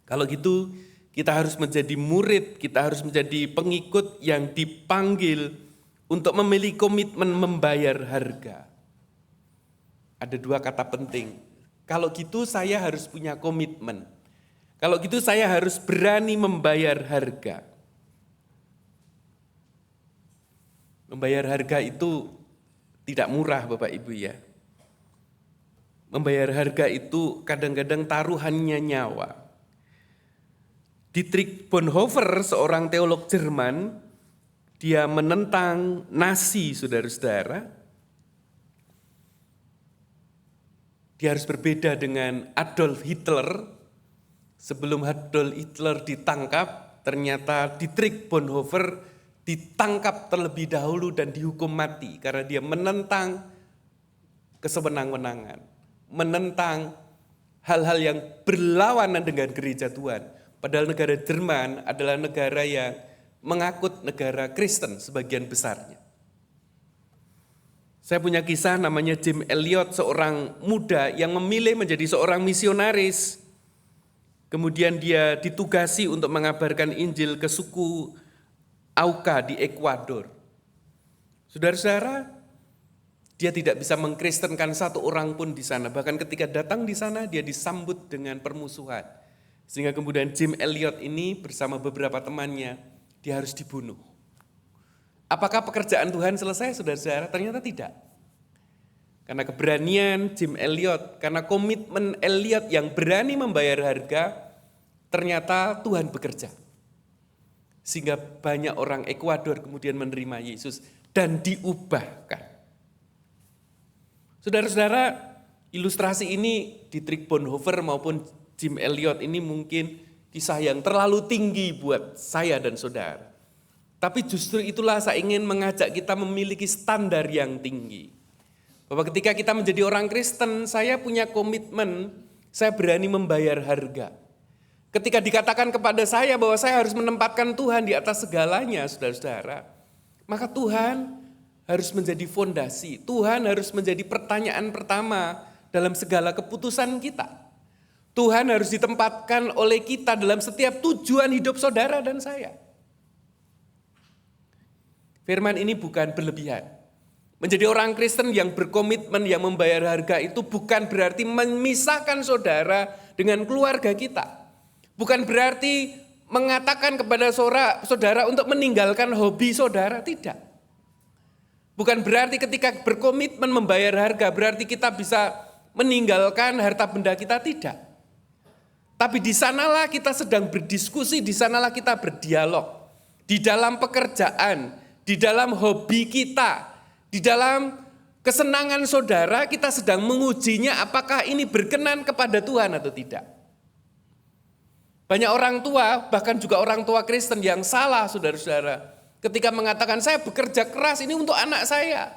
Kalau gitu kita harus menjadi murid, kita harus menjadi pengikut yang dipanggil untuk memiliki komitmen membayar harga. Ada 2 kata penting. Kalau gitu saya harus punya komitmen. Kalau gitu saya harus berani membayar harga. Membayar harga itu tidak murah Bapak Ibu ya. Membayar harga itu kadang-kadang taruhannya nyawa. Dietrich Bonhoeffer, seorang teolog Jerman, dia menentang Nazi, saudara-saudara. Dia harus berbeda dengan Adolf Hitler. Sebelum Adolf Hitler ditangkap, ternyata Dietrich Bonhoeffer ditangkap terlebih dahulu dan dihukum mati karena dia menentang kesewenang-wenangan, menentang hal-hal yang berlawanan dengan gereja Tuhan. Padahal negara Jerman adalah negara yang mengakut negara Kristen sebagian besarnya. Saya punya kisah namanya Jim Elliot, seorang muda yang memilih menjadi seorang misionaris. Kemudian dia ditugasi untuk mengabarkan Injil ke suku Auca di Ekuador. Saudara-saudara, dia tidak bisa mengkristenkan satu orang pun di sana. Bahkan ketika datang di sana dia disambut dengan permusuhan. Sehingga kemudian Jim Elliot ini bersama beberapa temannya, dia harus dibunuh. Apakah pekerjaan Tuhan selesai, saudara-saudara? Ternyata tidak. Karena keberanian Jim Elliot, karena komitmen Elliot yang berani membayar harga, ternyata Tuhan bekerja. Sehingga banyak orang Ekuador kemudian menerima Yesus dan diubahkan. Saudara-saudara, ilustrasi ini Dietrich Bonhoeffer maupun Jim Elliot ini mungkin kisah yang terlalu tinggi buat saya dan saudara. Tapi justru itulah saya ingin mengajak kita memiliki standar yang tinggi. Bahwa ketika kita menjadi orang Kristen, saya punya komitmen, saya berani membayar harga. Ketika dikatakan kepada saya bahwa saya harus menempatkan Tuhan di atas segalanya, saudara-saudara, maka Tuhan harus menjadi fondasi. Tuhan harus menjadi pertanyaan pertama dalam segala keputusan kita. Tuhan harus ditempatkan oleh kita dalam setiap tujuan hidup saudara dan saya. Firman ini bukan berlebihan. Menjadi orang Kristen yang berkomitmen, yang membayar harga itu bukan berarti memisahkan saudara dengan keluarga kita. Bukan berarti mengatakan kepada saudara untuk meninggalkan hobi saudara, tidak. Bukan berarti ketika berkomitmen membayar harga, berarti kita bisa meninggalkan harta benda kita, tidak. Tapi di sanalah kita sedang berdiskusi, di sanalah kita berdialog. Di dalam pekerjaan, di dalam hobi kita, di dalam kesenangan saudara, kita sedang mengujinya apakah ini berkenan kepada Tuhan atau tidak. Banyak orang tua, bahkan juga orang tua Kristen yang salah, saudara-saudara, ketika mengatakan saya bekerja keras ini untuk anak saya.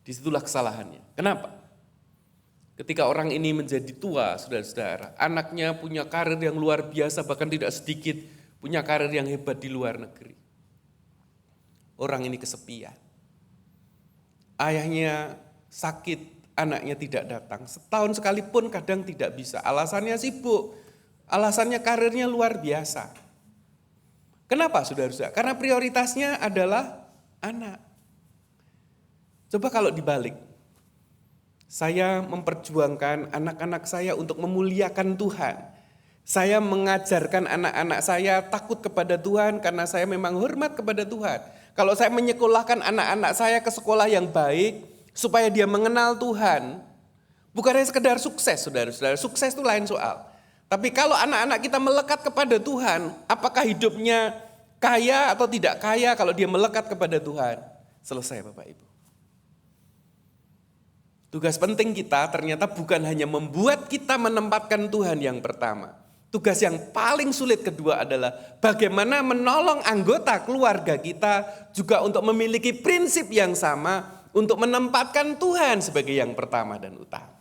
Disitulah kesalahannya. Kenapa? Ketika orang ini menjadi tua, saudara-saudara, anaknya punya karir yang luar biasa, bahkan tidak sedikit punya karir yang hebat di luar negeri. Orang ini kesepian. Ayahnya sakit, anaknya tidak datang. Setahun sekalipun kadang tidak bisa. Alasannya sibuk, alasannya karirnya luar biasa. Kenapa, saudara-saudara? Karena prioritasnya adalah anak. Coba kalau dibalik. Saya memperjuangkan anak-anak saya untuk memuliakan Tuhan. Saya mengajarkan anak-anak saya takut kepada Tuhan karena saya memang hormat kepada Tuhan. Kalau saya menyekolahkan anak-anak saya ke sekolah yang baik, supaya dia mengenal Tuhan, bukan hanya sekedar sukses, saudara-saudara. Sukses itu lain soal. Tapi kalau anak-anak kita melekat kepada Tuhan, apakah hidupnya kaya atau tidak kaya kalau dia melekat kepada Tuhan? Selesai Bapak Ibu. Tugas penting kita ternyata bukan hanya membuat kita menempatkan Tuhan yang pertama. Tugas yang paling sulit kedua adalah bagaimana menolong anggota keluarga kita juga untuk memiliki prinsip yang sama, untuk menempatkan Tuhan sebagai yang pertama dan utama.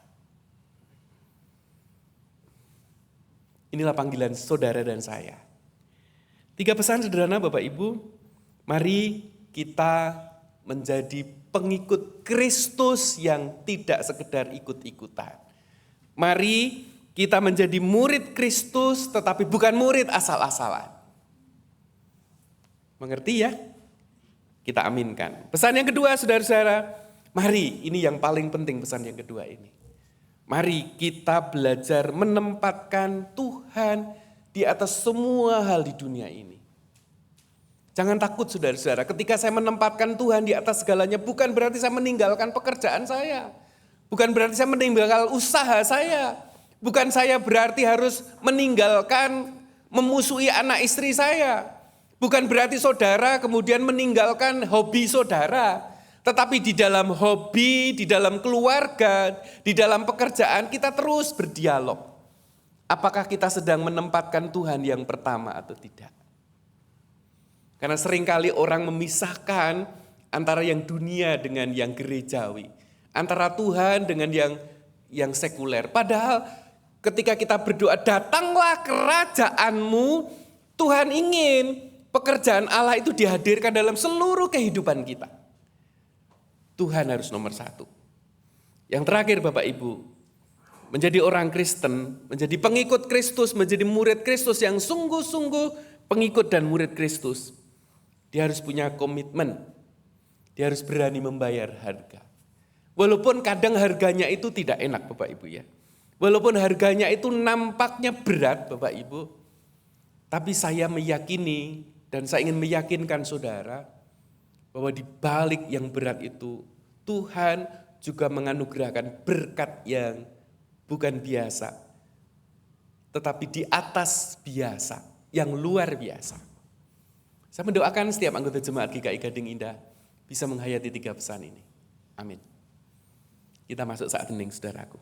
Inilah panggilan saudara dan saya. 3 pesan sederhana Bapak Ibu. Mari kita menjadi pengikut Kristus yang tidak sekedar ikut-ikutan. Mari kita menjadi murid Kristus tetapi bukan murid asal-asalan. Mengerti ya? Kita aminkan. Pesan yang kedua, saudara-saudara, mari, ini yang paling penting pesan yang kedua ini. Mari kita belajar menempatkan Tuhan di atas semua hal di dunia ini. Jangan takut saudara-saudara, ketika saya menempatkan Tuhan di atas segalanya, bukan berarti saya meninggalkan pekerjaan saya. Bukan berarti saya meninggalkan usaha saya. Bukan saya berarti harus meninggalkan memusuhi anak istri saya. Bukan berarti saudara kemudian meninggalkan hobi saudara. Tetapi di dalam hobi, di dalam keluarga, di dalam pekerjaan kita terus berdialog. Apakah kita sedang menempatkan Tuhan yang pertama atau tidak? Karena seringkali orang memisahkan antara yang dunia dengan yang gerejawi. Antara Tuhan dengan yang sekuler. Padahal ketika kita berdoa, datanglah kerajaanmu, Tuhan ingin pekerjaan Allah itu dihadirkan dalam seluruh kehidupan kita. Tuhan harus nomor satu. Yang terakhir Bapak Ibu, menjadi orang Kristen, menjadi pengikut Kristus, menjadi murid Kristus yang sungguh-sungguh pengikut dan murid Kristus. Dia harus punya komitmen, dia harus berani membayar harga. Walaupun kadang harganya itu tidak enak Bapak Ibu ya. Walaupun harganya itu nampaknya berat Bapak Ibu. Tapi saya meyakini dan saya ingin meyakinkan saudara, bahwa di balik yang berat itu Tuhan juga menganugerahkan berkat yang bukan biasa. Tetapi di atas biasa, yang luar biasa. Saya mendoakan setiap anggota jemaat GKI Gading Indah bisa menghayati 3 pesan ini. Amin. Kita masuk saat hening saudaraku.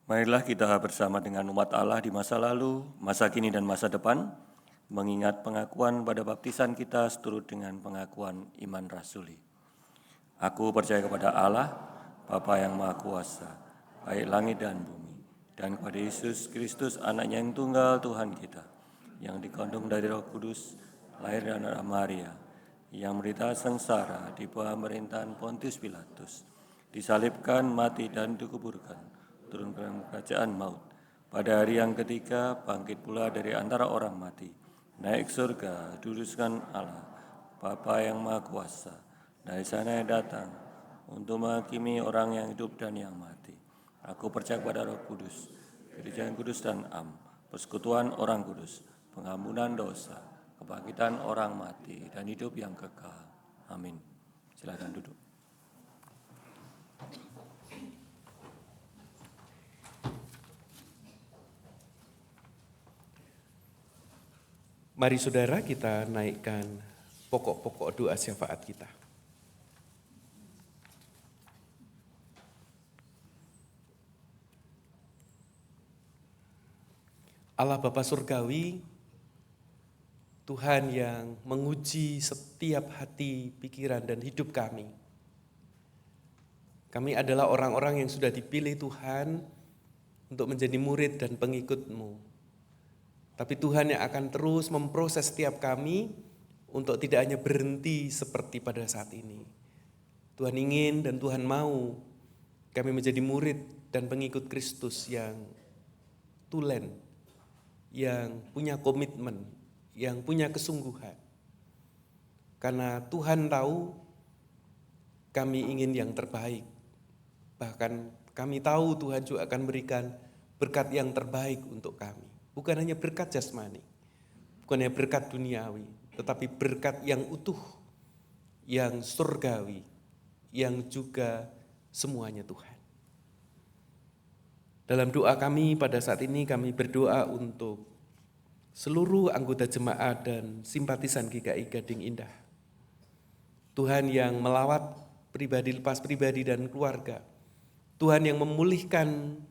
Marilah kita bersama dengan umat Allah di masa lalu, masa kini dan masa depan, mengingat pengakuan pada baptisan kita seturut dengan pengakuan iman rasuli. Aku percaya kepada Allah, Bapa yang Maha Kuasa, baik langit dan bumi, dan kepada Yesus Kristus, anaknya yang tunggal Tuhan kita, yang dikandung dari Roh Kudus, lahir dari Maria, yang menderita sengsara di bawah pemerintahan Pontius Pilatus, disalibkan, mati dan dikuburkan, turun ke dalam kerajaan maut. Pada hari yang ketiga, bangkit pula dari antara orang mati, naik surga, duduk dengan Allah, Bapa yang Maha Kuasa. Dari sana datang untuk menghakimi orang yang hidup dan yang mati. Aku percaya kepada Roh Kudus, gereja yang kudus dan am, persekutuan orang kudus, pengampunan dosa, kebangkitan orang mati, dan hidup yang kekal. Amin. Silakan duduk. Mari saudara kita naikkan pokok-pokok doa syafaat kita. Allah Bapa Surgawi, Tuhan yang menguji setiap hati, pikiran, dan hidup kami. Kami adalah orang-orang yang sudah dipilih Tuhan untuk menjadi murid dan pengikut-Mu. Tapi Tuhan yang akan terus memproses setiap kami untuk tidak hanya berhenti seperti pada saat ini. Tuhan ingin dan Tuhan mau kami menjadi murid dan pengikut Kristus yang tulen, yang punya komitmen, yang punya kesungguhan. Karena Tuhan tahu kami ingin yang terbaik. Bahkan kami tahu Tuhan juga akan berikan berkat yang terbaik untuk kami. Bukan hanya berkat jasmani, bukan hanya berkat duniawi, tetapi berkat yang utuh, yang surgawi, yang juga semuanya Tuhan. Dalam doa kami pada saat ini kami berdoa untuk seluruh anggota jemaat dan simpatisan GKI Gading Indah. Tuhan yang melawat pribadi lepas pribadi dan keluarga. Tuhan yang memulihkan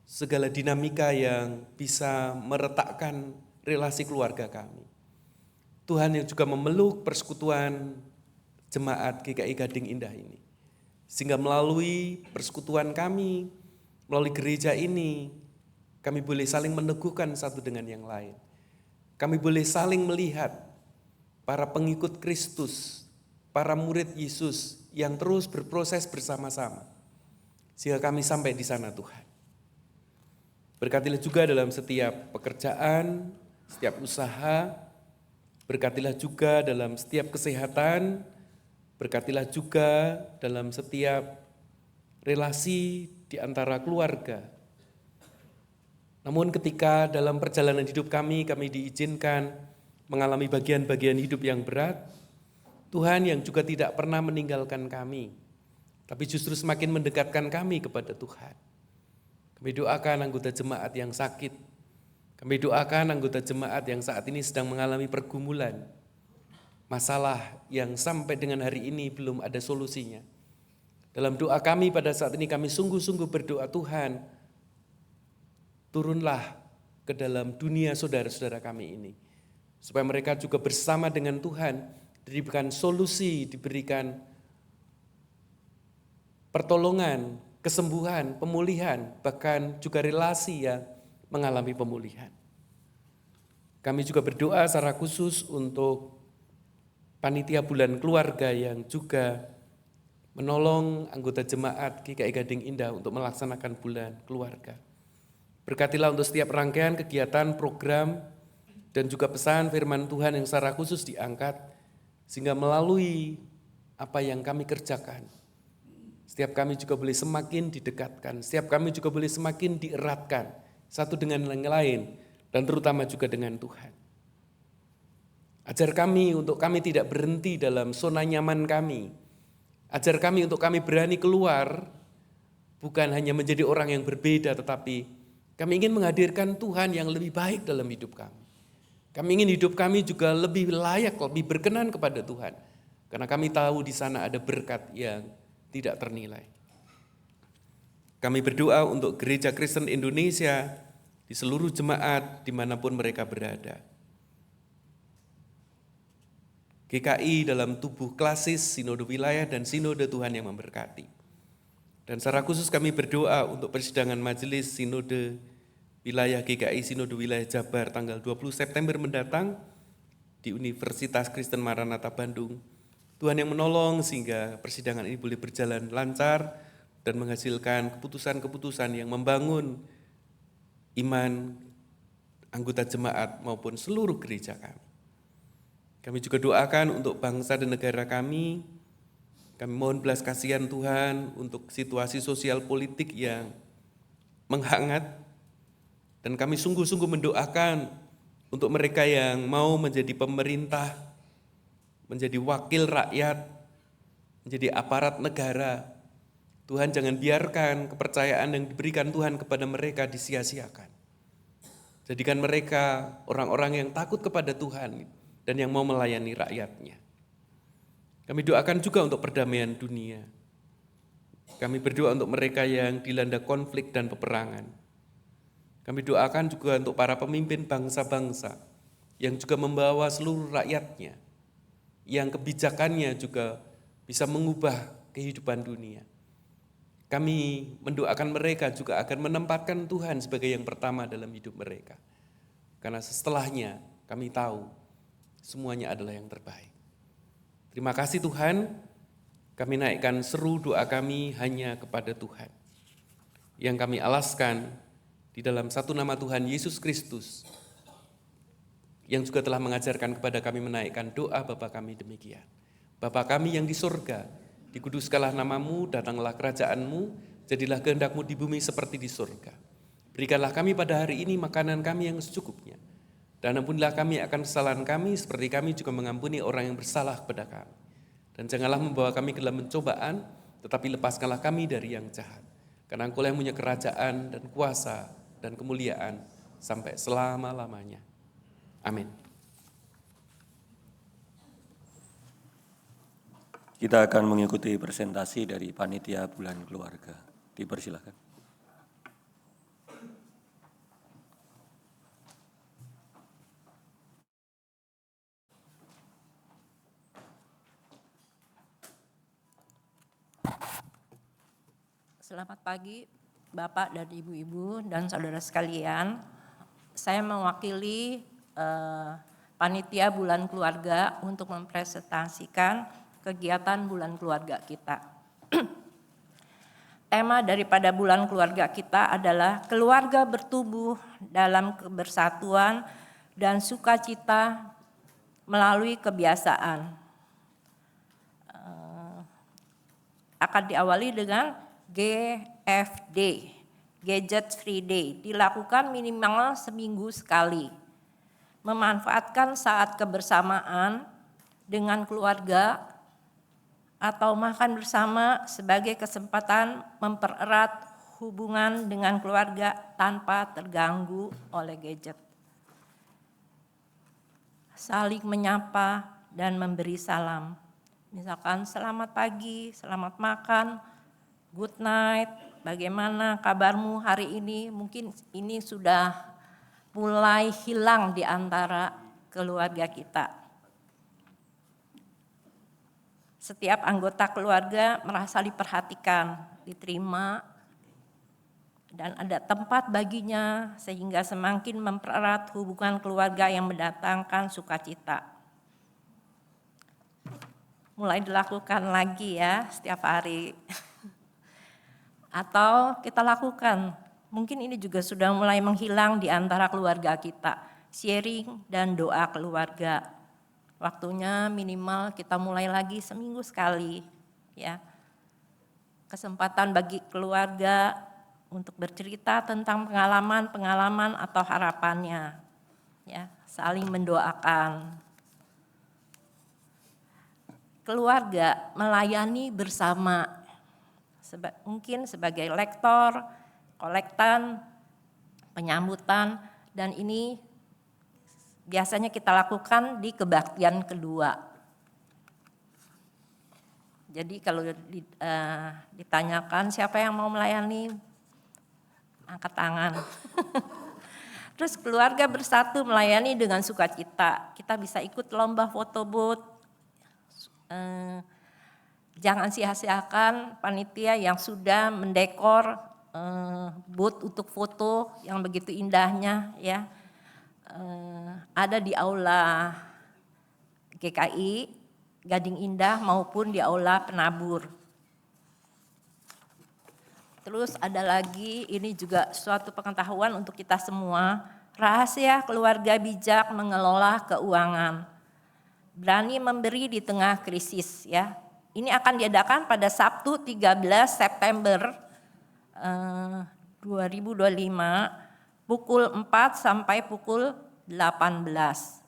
segala dinamika yang bisa meretakkan relasi keluarga kami. Tuhan yang juga memeluk persekutuan jemaat GKI Gading Indah ini. Sehingga melalui persekutuan kami, melalui gereja ini, kami boleh saling meneguhkan satu dengan yang lain. Kami boleh saling melihat para pengikut Kristus, para murid Yesus yang terus berproses bersama-sama. Sehingga kami sampai di sana Tuhan. Berkatilah juga dalam setiap pekerjaan, setiap usaha, berkatilah juga dalam setiap kesehatan, berkatilah juga dalam setiap relasi di antara keluarga. Namun ketika dalam perjalanan hidup kami diizinkan mengalami bagian-bagian hidup yang berat, Tuhan yang juga tidak pernah meninggalkan kami, tapi justru semakin mendekatkan kami kepada Tuhan. Kami doakan anggota jemaat yang sakit, kami doakan anggota jemaat yang saat ini sedang mengalami pergumulan, masalah yang sampai dengan hari ini belum ada solusinya. Dalam doa kami pada saat ini kami sungguh-sungguh berdoa, Tuhan, turunlah ke dalam dunia saudara-saudara kami ini. Supaya mereka juga bersama dengan Tuhan diberikan solusi, diberikan pertolongan, kesembuhan, pemulihan, bahkan juga relasi yang mengalami pemulihan. Kami juga berdoa secara khusus untuk panitia bulan keluarga yang juga menolong anggota jemaat GKI Gading Indah untuk melaksanakan bulan keluarga. Berkatilah untuk setiap rangkaian kegiatan, program, dan juga pesan firman Tuhan yang secara khusus diangkat, sehingga melalui apa yang kami kerjakan, setiap kami juga boleh semakin didekatkan, setiap kami juga boleh semakin dieratkan, satu dengan yang lain, dan terutama juga dengan Tuhan. Ajar kami untuk kami tidak berhenti dalam zona nyaman kami. Ajar kami untuk kami berani keluar, bukan hanya menjadi orang yang berbeda, tetapi kami ingin menghadirkan Tuhan yang lebih baik dalam hidup kami. Kami ingin hidup kami juga lebih layak, lebih berkenan kepada Tuhan. Karena kami tahu di sana ada berkat yang tidak ternilai. Kami berdoa untuk Gereja Kristen Indonesia di seluruh jemaat dimanapun mereka berada. GKI dalam tubuh klasis Sinode Wilayah dan Sinode Tuhan yang memberkati. Dan secara khusus kami berdoa untuk persidangan Majelis Sinode Wilayah GKI Sinode Wilayah Jabar tanggal 20 September mendatang di Universitas Kristen Maranatha Bandung. Tuhan yang menolong sehingga persidangan ini boleh berjalan lancar dan menghasilkan keputusan-keputusan yang membangun iman anggota jemaat maupun seluruh gereja kami. Kami juga doakan untuk bangsa dan negara kami. Kami mohon belas kasihan Tuhan untuk situasi sosial politik yang menghangat. Dan kami sungguh-sungguh mendoakan untuk mereka yang mau menjadi pemerintah, menjadi wakil rakyat, menjadi aparat negara. Tuhan jangan biarkan kepercayaan yang diberikan Tuhan kepada mereka disia-siakan. Jadikan mereka orang-orang yang takut kepada Tuhan dan yang mau melayani rakyatnya. Kami doakan juga untuk perdamaian dunia. Kami berdoa untuk mereka yang dilanda konflik dan peperangan. Kami doakan juga untuk para pemimpin bangsa-bangsa yang juga membawa seluruh rakyatnya, yang kebijakannya juga bisa mengubah kehidupan dunia. Kami mendoakan mereka juga agar menempatkan Tuhan sebagai yang pertama dalam hidup mereka. Karena setelahnya kami tahu semuanya adalah yang terbaik. Terima kasih Tuhan, kami naikkan seru doa kami hanya kepada Tuhan. Yang kami alaskan di dalam satu nama Tuhan Yesus Kristus, yang juga telah mengajarkan kepada kami menaikkan doa Bapa kami demikian. Bapa kami yang di surga, dikuduskanlah namamu, datanglah kerajaanmu, jadilah kehendakmu di bumi seperti di surga. Berikanlah kami pada hari ini makanan kami yang secukupnya. Dan ampunilah kami akan kesalahan kami, seperti kami juga mengampuni orang yang bersalah kepada kami. Dan janganlah membawa kami ke dalam pencobaan, tetapi lepaskanlah kami dari yang jahat. Karena Engkau yang punya kerajaan dan kuasa dan kemuliaan sampai selama-lamanya. Amin. Kita akan mengikuti presentasi dari Panitia Bulan Keluarga. Dipersilakan. Selamat pagi Bapak dan Ibu-Ibu dan saudara sekalian. Saya mewakili Panitia Bulan Keluarga untuk mempresentasikan kegiatan Bulan Keluarga kita. Tema daripada Bulan Keluarga kita adalah keluarga bertumbuh dalam kebersatuan dan sukacita melalui kebiasaan. Akan diawali dengan GFD, Gadget Free Day, dilakukan minimal seminggu sekali. Memanfaatkan saat kebersamaan dengan keluarga atau makan bersama sebagai kesempatan mempererat hubungan dengan keluarga tanpa terganggu oleh gadget. Saling menyapa dan memberi salam. Misalkan selamat pagi, selamat makan, good night, bagaimana kabarmu hari ini? Mungkin ini sudah mulai hilang di antara keluarga kita. Setiap anggota keluarga merasa diperhatikan, diterima, dan ada tempat baginya sehingga semakin mempererat hubungan keluarga yang mendatangkan sukacita. Mulai dilakukan lagi ya setiap hari. Atau kita lakukan, mungkin ini juga sudah mulai menghilang di antara keluarga kita, sharing dan doa keluarga. Waktunya minimal kita mulai lagi seminggu sekali, ya. Kesempatan bagi keluarga untuk bercerita tentang pengalaman-pengalaman atau harapannya, ya, saling mendoakan. Keluarga melayani bersama. Mungkin sebagai lektor, kolektan, penyambutan, dan ini biasanya kita lakukan di kebaktian kedua. Jadi kalau ditanyakan siapa yang mau melayani angkat tangan. Terus keluarga bersatu melayani dengan sukacita. Kita bisa ikut lomba foto booth. Jangan sia-siakan panitia yang sudah mendekor booth untuk foto yang begitu indahnya ya. Ada di aula GKI Gading Indah maupun di aula Penabur. Terus ada lagi, ini juga suatu pengetahuan untuk kita semua, rahasia keluarga bijak mengelola keuangan. Berani memberi di tengah krisis ya. Ini akan diadakan pada Sabtu 13 September 2025 pukul 4 sampai pukul 18.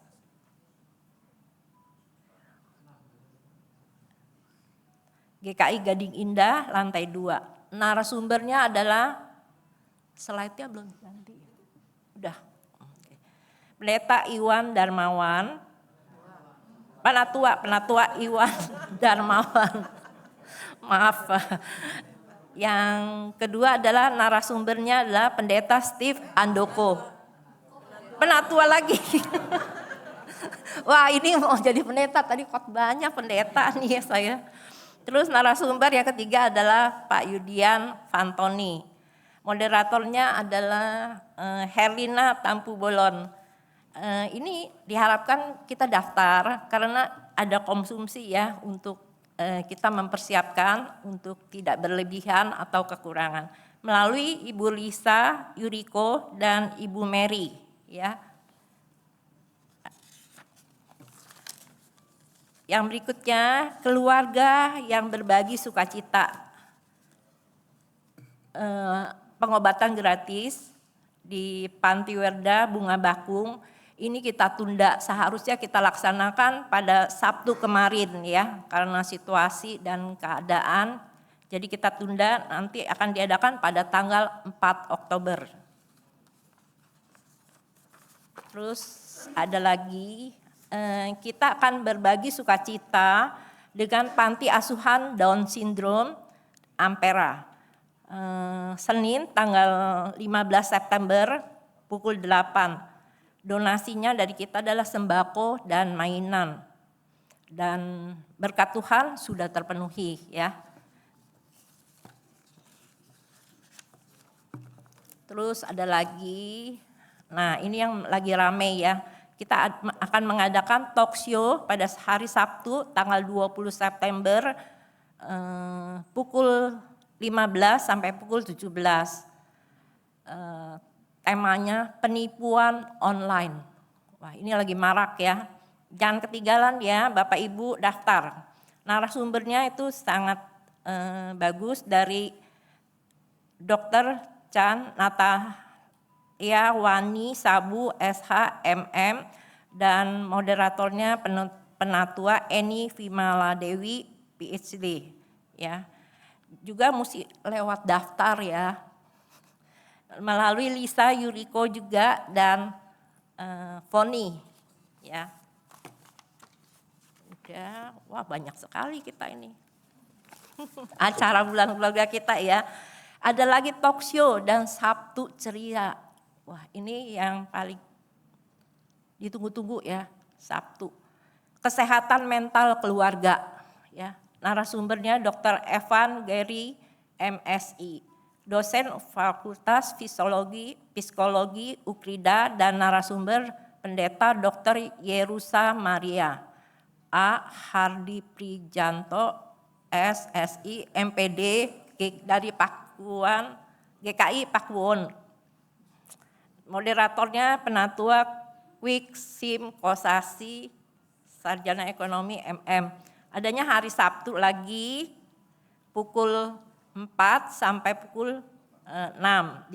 GKI Gading Indah lantai 2. Narasumbernya adalah, slide-nya belum diganti. Udah. Pendeta Iwan Darmawan. Penatua Iwan Darmawan. Maaf. Yang kedua adalah narasumbernya adalah Pendeta Steve Andoko. Penatua lagi. Wah, ini mau jadi pendeta, tadi khotbahnya pendeta nih ya saya. Terus narasumber yang ketiga adalah Pak Yudian Fantoni. Moderatornya adalah Herlina Tampu Bolon. Ini diharapkan kita daftar karena ada konsumsi ya untuk kita mempersiapkan untuk tidak berlebihan atau kekurangan. Melalui Ibu Lisa Yuriko dan Ibu Mary ya. Yang berikutnya, keluarga yang berbagi sukacita. Pengobatan gratis di Panti Werda Bunga Bakung, ini kita tunda, seharusnya kita laksanakan pada Sabtu kemarin ya, karena situasi dan keadaan. Jadi kita tunda, nanti akan diadakan pada tanggal 4 Oktober. Terus ada lagi, kita akan berbagi sukacita dengan Panti Asuhan Down Syndrome Ampera. Senin tanggal 15 September pukul 8. Donasinya dari kita adalah sembako dan mainan. Dan berkat Tuhan sudah terpenuhi ya. Terus ada lagi, nah ini yang lagi rame ya. Kita akan mengadakan talk show pada hari Sabtu tanggal 20 September pukul 15 sampai pukul 17. Temanya penipuan online. Wah, ini lagi marak ya. Jangan ketinggalan ya Bapak Ibu daftar. Narasumbernya itu sangat bagus dari Dr. Chan Natalia Wani Sabu SHMM dan moderatornya Penatua Eni Vimala Dewi PhD ya. Juga mesti lewat daftar ya. Melalui Lisa Yuriko juga dan Foni ya. Udah, wah banyak sekali kita ini. Acara bulan keluarga kita ya. Ada lagi talk show dan Sabtu ceria. Wah, ini yang paling ditunggu-tunggu ya, Sabtu. Kesehatan mental keluarga ya. Narasumbernya Dr. Evan Gary MSI, dosen Fakultas Psikologi Ukrida dan narasumber Pendeta Dr. Yerusa Maria A. Hardi Prijanto SSI MPD dari Pakuan GKI Pakuwon. Moderatornya Penatua Kwik Sim Kosasi Sarjana Ekonomi MM. Adanya hari Sabtu lagi pukul 4 sampai pukul 6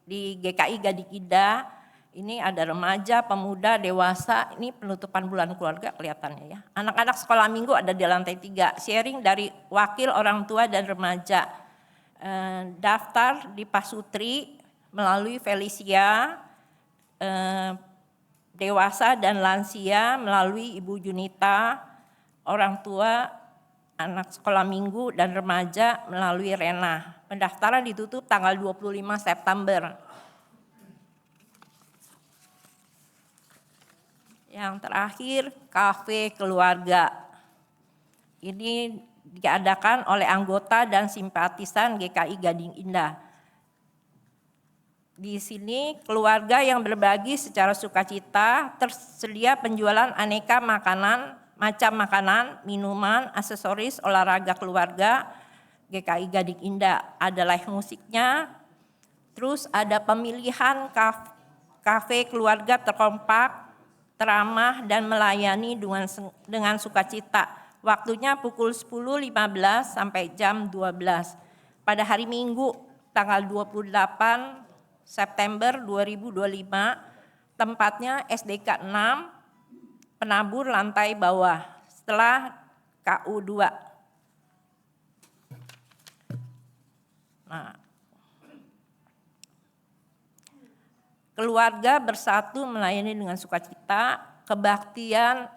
di GKI Gading Indah. Ini ada remaja, pemuda, dewasa, ini penutupan bulan keluarga kelihatannya ya. Anak-anak sekolah minggu ada di lantai 3, sharing dari wakil orang tua dan remaja. Daftar di Pasutri melalui Felicia, dewasa dan lansia melalui Ibu Junita, orang tua anak sekolah minggu dan remaja melalui Rena. Pendaftaran ditutup tanggal 25 September. Yang terakhir, kafe keluarga. Ini diadakan oleh anggota dan simpatisan GKI Gading Indah. Di sini keluarga yang berbagi secara sukacita, tersedia penjualan aneka makanan, minuman, aksesoris, olahraga keluarga, GKI Gading Indah. Ada live musiknya, terus ada pemilihan kafe keluarga terkompak, teramah dan melayani dengan sukacita. Waktunya pukul 10.15 sampai jam 12. Pada hari Minggu tanggal 28 September 2025, tempatnya SDK 6, penabur lantai bawah, setelah KU 2. Nah, keluarga bersatu melayani dengan sukacita, kebaktian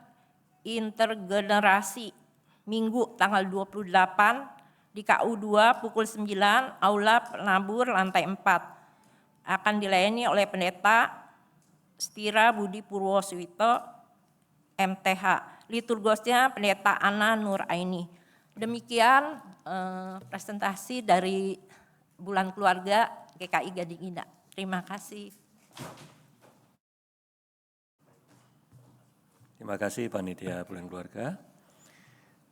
intergenerasi, Minggu tanggal 28 di KU 2 pukul 9, Aula Penabur lantai 4. Akan dilayani oleh Pendeta Setira Budi Purwoswito, MTH. Liturgosnya Pendeta Ana Nur Aini. Demikian presentasi dari Bulan Keluarga GKI Gading Indah. Terima kasih. Terima kasih Panitia Bulan Keluarga.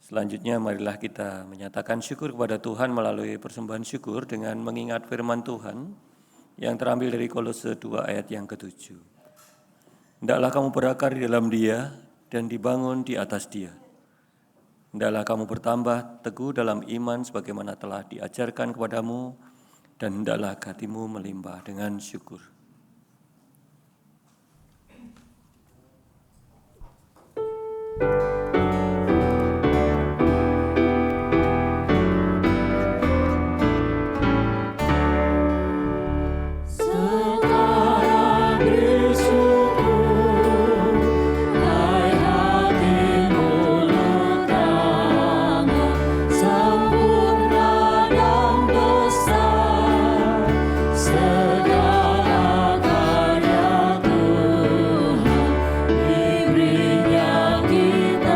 Selanjutnya marilah kita menyatakan syukur kepada Tuhan melalui persembahan syukur dengan mengingat firman Tuhan yang terambil dari Kolose 2 ayat yang ke-7. Hendaklah kamu berakar di dalam Dia dan dibangun di atas Dia. Hendaklah kamu bertambah teguh dalam iman sebagaimana telah diajarkan kepadamu, dan hendaklah hatimu melimpah dengan syukur. Kita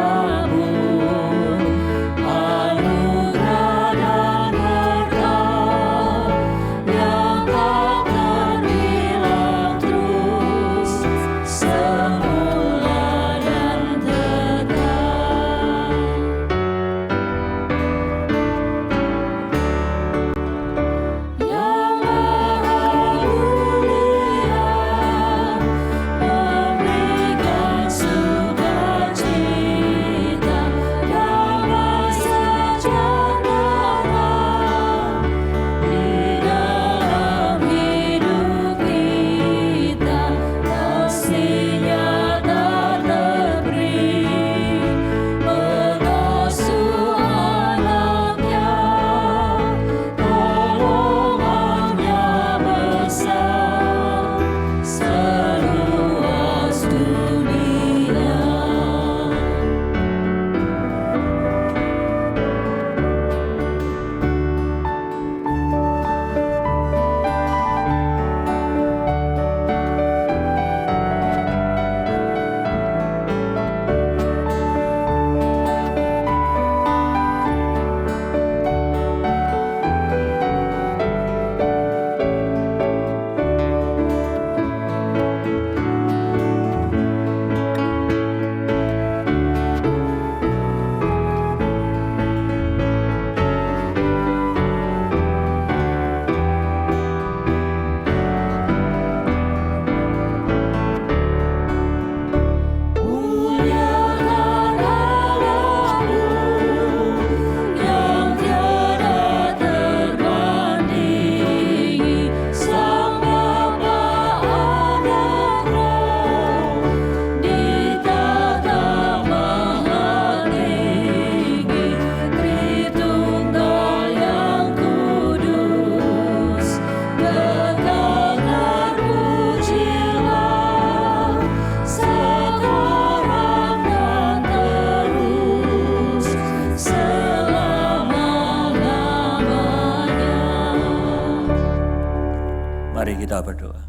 kita berdoa.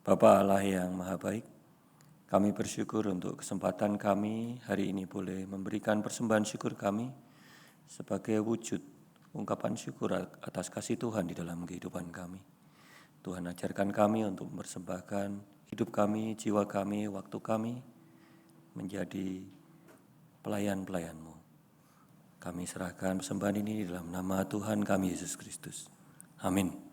Bapa Allah yang Maha Baik, kami bersyukur untuk kesempatan kami hari ini boleh memberikan persembahan syukur kami sebagai wujud ungkapan syukur atas kasih Tuhan di dalam kehidupan kami. Tuhan ajarkan kami untuk mempersembahkan hidup kami, jiwa kami, waktu kami menjadi pelayan-pelayan-Mu. Kami serahkan persembahan ini di dalam nama Tuhan kami Yesus Kristus. Amin.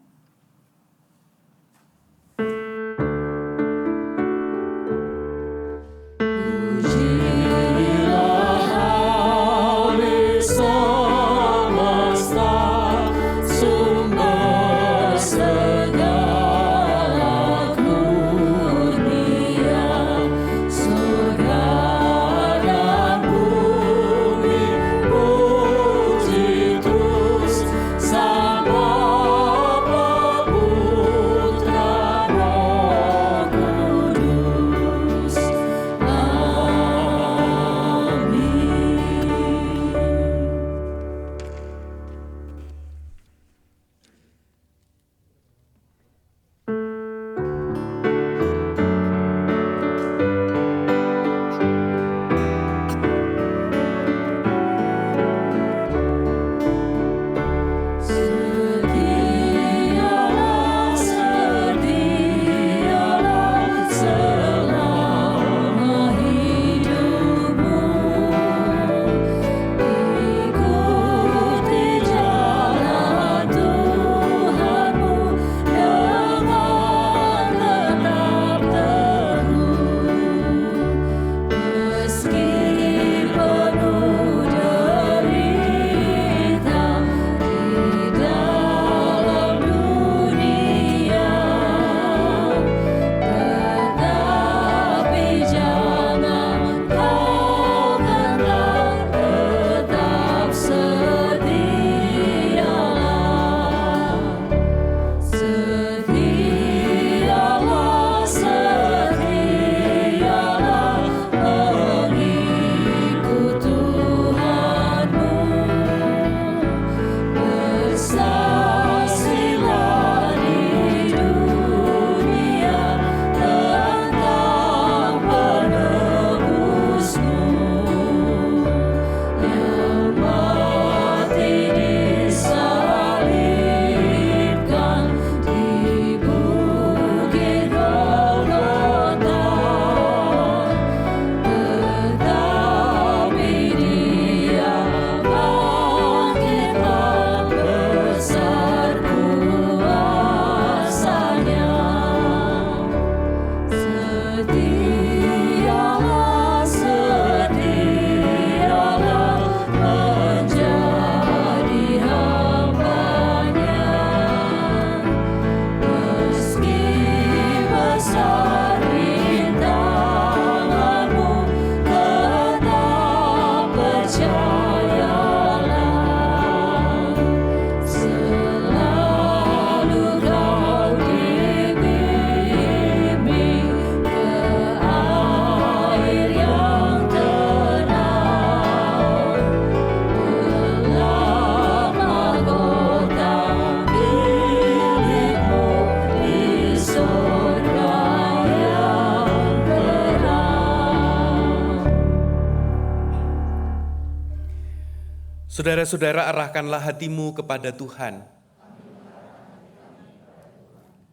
Saudara-saudara, arahkanlah hatimu kepada Tuhan.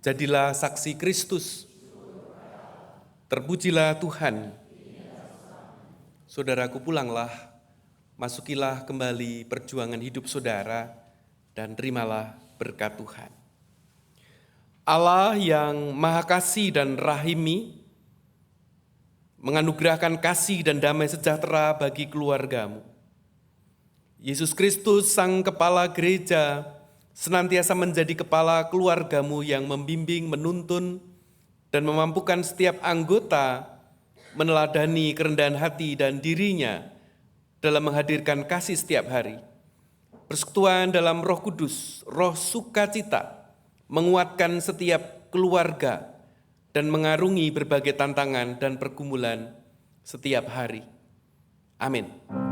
Jadilah saksi Kristus. Terpujilah Tuhan. Saudaraku, pulanglah, masukilah kembali perjuangan hidup saudara, dan terimalah berkat Tuhan. Allah yang Maha Kasih dan Rahimi menganugerahkan kasih dan damai sejahtera bagi keluargamu. Yesus Kristus, Sang Kepala Gereja, senantiasa menjadi kepala keluargamu yang membimbing, menuntun, dan memampukan setiap anggota meneladani kerendahan hati dan dirinya dalam menghadirkan kasih setiap hari. Persekutuan dalam Roh Kudus, roh sukacita, menguatkan setiap keluarga dan mengarungi berbagai tantangan dan pergumulan setiap hari. Amin.